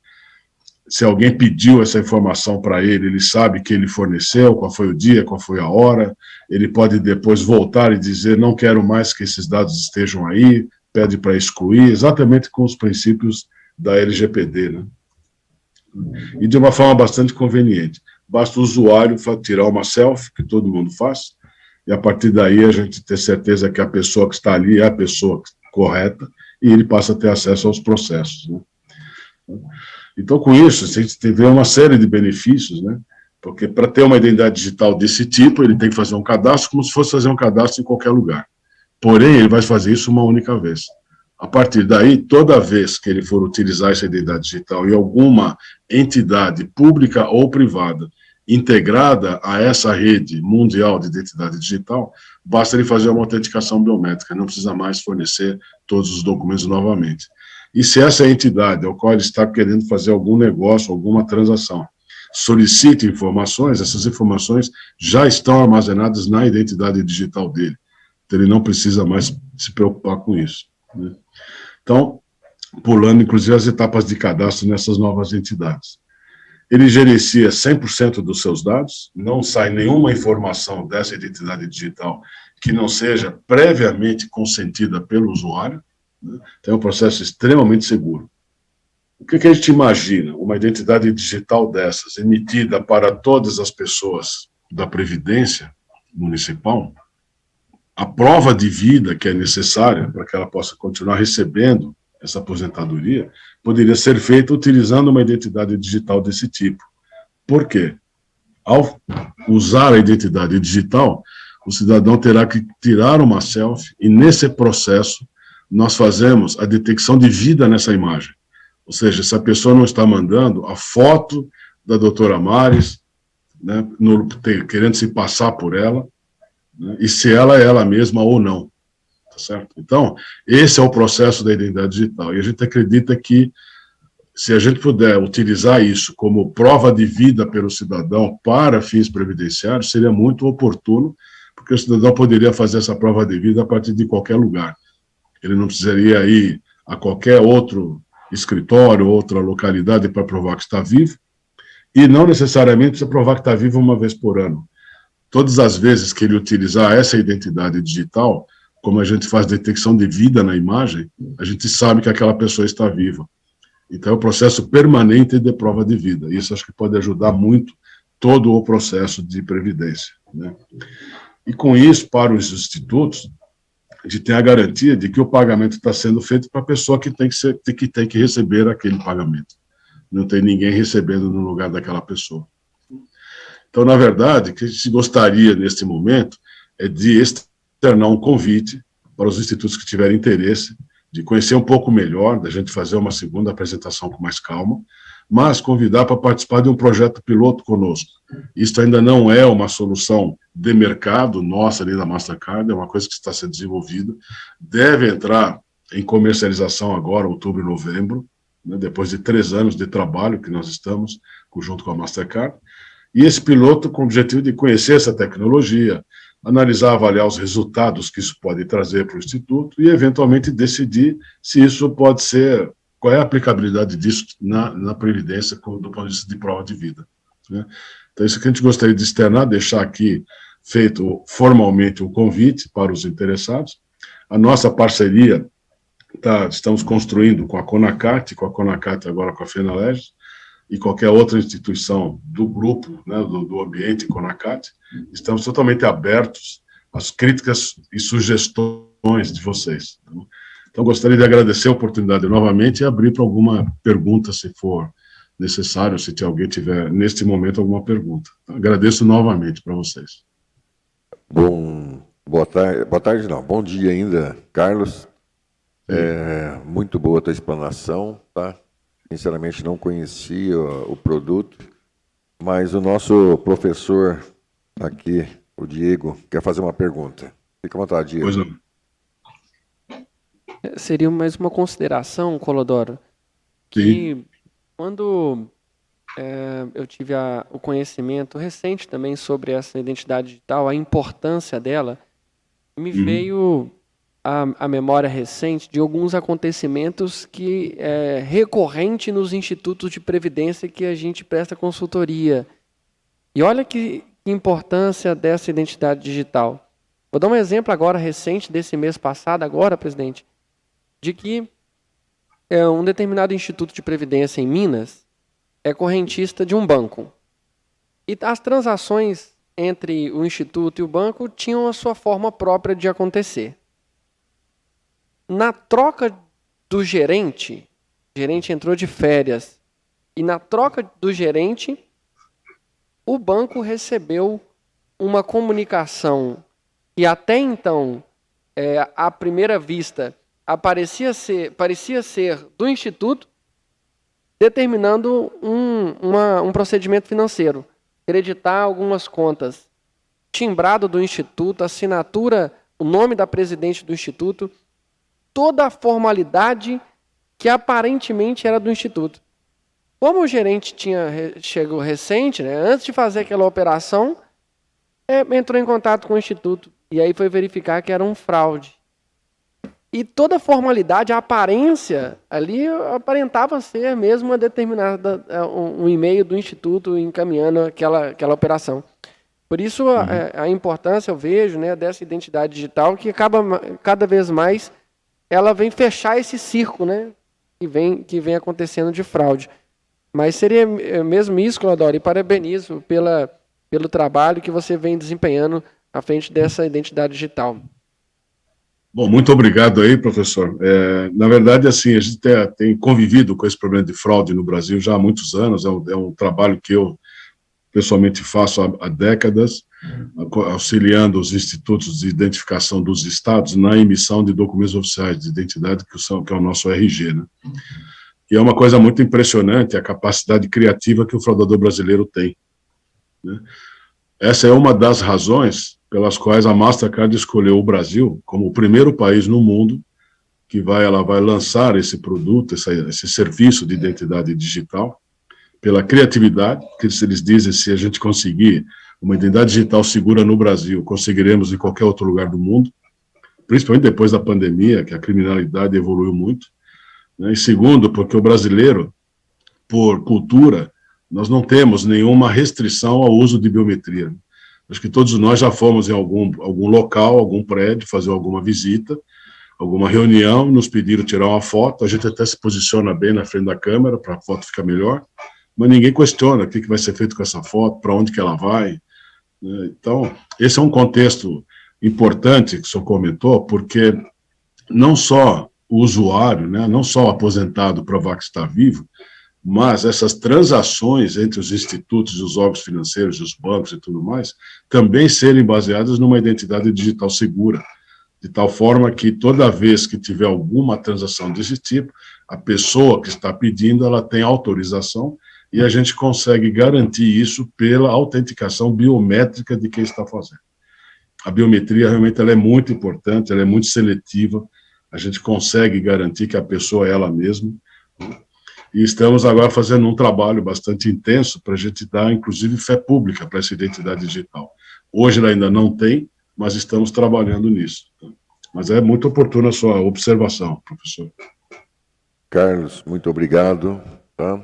Se alguém pediu essa informação para ele, ele sabe que ele forneceu, qual foi o dia, qual foi a hora. Ele pode depois voltar e dizer, não quero mais que esses dados estejam aí, pede para excluir, exatamente com os princípios da LGPD, né? E de uma forma bastante conveniente. Basta o usuário tirar uma selfie, que todo mundo faz, e a partir daí a gente ter certeza que a pessoa que está ali é a pessoa correta, e ele passa a ter acesso aos processos, né? Então, com isso, a gente vê uma série de benefícios, né? Porque para ter uma identidade digital desse tipo, ele tem que fazer um cadastro como se fosse fazer um cadastro em qualquer lugar. Porém, ele vai fazer isso uma única vez. A partir daí, toda vez que ele for utilizar essa identidade digital em alguma entidade pública ou privada integrada a essa rede mundial de identidade digital, basta ele fazer uma autenticação biométrica, não precisa mais fornecer todos os documentos novamente. E se essa entidade ao qual ele está querendo fazer algum negócio, alguma transação, solicite informações, essas informações já estão armazenadas na identidade digital dele. Então, ele não precisa mais se preocupar com isso, né? Então, pulando, inclusive, as etapas de cadastro nessas novas entidades. Ele gerencia 100% dos seus dados, não sai nenhuma informação dessa identidade digital que não seja previamente consentida pelo usuário, né? Então, é um processo extremamente seguro. O que a gente imagina? Uma identidade digital dessas, emitida para todas as pessoas da Previdência Municipal, a prova de vida que é necessária para que ela possa continuar recebendo essa aposentadoria, poderia ser feita utilizando uma identidade digital desse tipo. Por quê? Ao usar a identidade digital, o cidadão terá que tirar uma selfie e, nesse processo, nós fazemos a detecção de vida nessa imagem. Ou seja, se a pessoa não está mandando a foto da doutora Maris, né, querendo se passar por ela, né, e se ela é ela mesma ou não. Tá certo? Então, esse é o processo da identidade digital. E a gente acredita que, se a gente puder utilizar isso como prova de vida pelo cidadão para fins previdenciários, seria muito oportuno, porque o cidadão poderia fazer essa prova de vida a partir de qualquer lugar. Ele não precisaria ir a qualquer outro escritório, outra localidade para provar que está vivo, e não necessariamente precisa provar que está vivo uma vez por ano. Todas as vezes que ele utilizar essa identidade digital, como a gente faz detecção de vida na imagem, a gente sabe que aquela pessoa está viva. Então, é um processo permanente de prova de vida. Isso acho que pode ajudar muito todo o processo de previdência, né? E com isso, para os institutos, a gente tem a garantia de que o pagamento está sendo feito para a pessoa que tem que receber aquele pagamento. Não tem ninguém recebendo no lugar daquela pessoa. Então, na verdade, o que a gente gostaria, neste momento, é de externar um convite para os institutos que tiverem interesse de conhecer um pouco melhor, da gente fazer uma segunda apresentação com mais calma, mas convidar para participar de um projeto piloto conosco. Isso ainda não é uma solução de mercado nossa ali da Mastercard, é uma coisa que está sendo desenvolvida, deve entrar em comercialização agora, outubro e novembro, né, depois de 3 anos de trabalho que nós estamos junto com a Mastercard, e esse piloto com o objetivo de conhecer essa tecnologia, analisar, avaliar os resultados que isso pode trazer para o Instituto e, eventualmente, decidir se isso pode ser, qual é a aplicabilidade disso na Previdência do ponto de vista de prova de vida, né? Então, isso que a gente gostaria de externar, deixar aqui feito formalmente um convite para os interessados. A nossa parceria, estamos construindo com a CONACAT agora com a FENALEGES, e qualquer outra instituição do grupo, né, do ambiente CONACAT, estamos totalmente abertos às críticas e sugestões de vocês. Então, gostaria de agradecer a oportunidade novamente e abrir para alguma pergunta, se for necessário, se alguém tiver, neste momento, alguma pergunta. Agradeço novamente para vocês. Boa tarde não, bom dia ainda, Carlos. Muito boa a tua explanação, tá? Sinceramente, não conhecia o produto, mas o nosso professor aqui, o Diego, quer fazer uma pergunta. Fica à vontade, Diego. Pois não. Seria mais uma consideração, Colodoro, que Quando eu tive o conhecimento recente também sobre essa identidade digital, a importância dela, me veio a memória recente de alguns acontecimentos que é recorrente nos institutos de previdência que a gente presta consultoria. E olha que importância dessa identidade digital. Vou dar um exemplo agora recente desse mês passado, agora, presidente, de que um determinado instituto de previdência em Minas é correntista de um banco. E as transações entre o instituto e o banco tinham a sua forma própria de acontecer. Na troca do gerente, o gerente entrou de férias, e na troca do gerente, o banco recebeu uma comunicação que até então, à primeira vista, parecia ser do instituto, determinando um procedimento financeiro, creditar algumas contas, timbrado do instituto, assinatura, o nome da presidente do instituto, toda a formalidade que aparentemente era do instituto. Como o gerente chegou recente, né, antes de fazer aquela operação, entrou em contato com o instituto e aí foi verificar que era um fraude. E toda a formalidade, a aparência ali aparentava ser mesmo uma determinada um e-mail do instituto encaminhando aquela operação. Por isso a importância, eu vejo, né, dessa identidade digital que acaba cada vez mais ela vem fechar esse circo, né, que vem acontecendo de fraude. Mas seria mesmo isso, Clodório, e parabenizo pelo trabalho que você vem desempenhando à frente dessa identidade digital. Bom, muito obrigado aí, professor. Na verdade, assim, a gente tem convivido com esse problema de fraude no Brasil já há muitos anos, é um trabalho que eu pessoalmente faço há décadas, auxiliando os institutos de identificação dos estados na emissão de documentos oficiais de identidade, que é o nosso RG, né? E é uma coisa muito impressionante a capacidade criativa que o fraudador brasileiro tem, né? Essa é uma das razões pelas quais a Mastercard escolheu o Brasil como o primeiro país no mundo que ela vai lançar esse produto, esse serviço de identidade digital, pela criatividade, que eles dizem, se a gente conseguir uma identidade digital segura no Brasil, conseguiremos em qualquer outro lugar do mundo, principalmente depois da pandemia, que a criminalidade evoluiu muito, né? E segundo, porque o brasileiro, por cultura, nós não temos nenhuma restrição ao uso de biometria. Acho que todos nós já fomos em algum local, algum prédio, fazer alguma visita, alguma reunião, nos pediram tirar uma foto, a gente até se posiciona bem na frente da câmera para a foto ficar melhor, mas ninguém questiona o que vai ser feito com essa foto, para onde que ela vai, né? Então, esse é um contexto importante que o senhor comentou, porque não só o usuário, né, não só o aposentado provar que está vivo, mas essas transações entre os institutos e os órgãos financeiros, os bancos e tudo mais, também serem baseadas numa identidade digital segura, de tal forma que toda vez que tiver alguma transação desse tipo, a pessoa que está pedindo, ela tem autorização e a gente consegue garantir isso pela autenticação biométrica de quem está fazendo. A biometria realmente ela é muito importante, ela é muito seletiva, a gente consegue garantir que a pessoa é ela mesma, né? E estamos agora fazendo um trabalho bastante intenso para a gente dar, inclusive, fé pública para essa identidade digital. Hoje ela ainda não tem, mas estamos trabalhando nisso. Mas é muito oportuna a sua observação, professor. Carlos, muito obrigado, tá,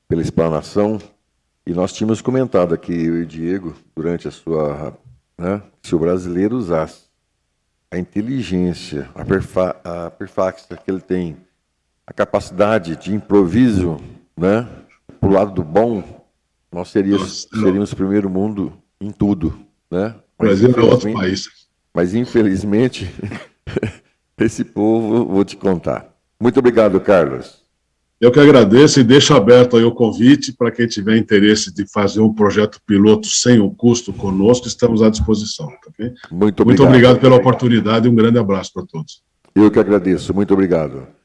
pela explanação. E nós tínhamos comentado aqui, eu e o Diego, durante a sua, né, se o brasileiro usasse a inteligência, a perfaxa que ele tem, a capacidade de improviso, né, para o lado do bom, nós seríamos o primeiro mundo em tudo, né? O Brasil é outro país. Mas, infelizmente, esse povo, vou te contar. Muito obrigado, Carlos. Eu que agradeço e deixo aberto aí o convite para quem tiver interesse de fazer um projeto piloto sem o custo conosco, estamos à disposição. Tá bem? Muito obrigado. Muito obrigado pela oportunidade e um grande abraço para todos. Eu que agradeço. Muito obrigado.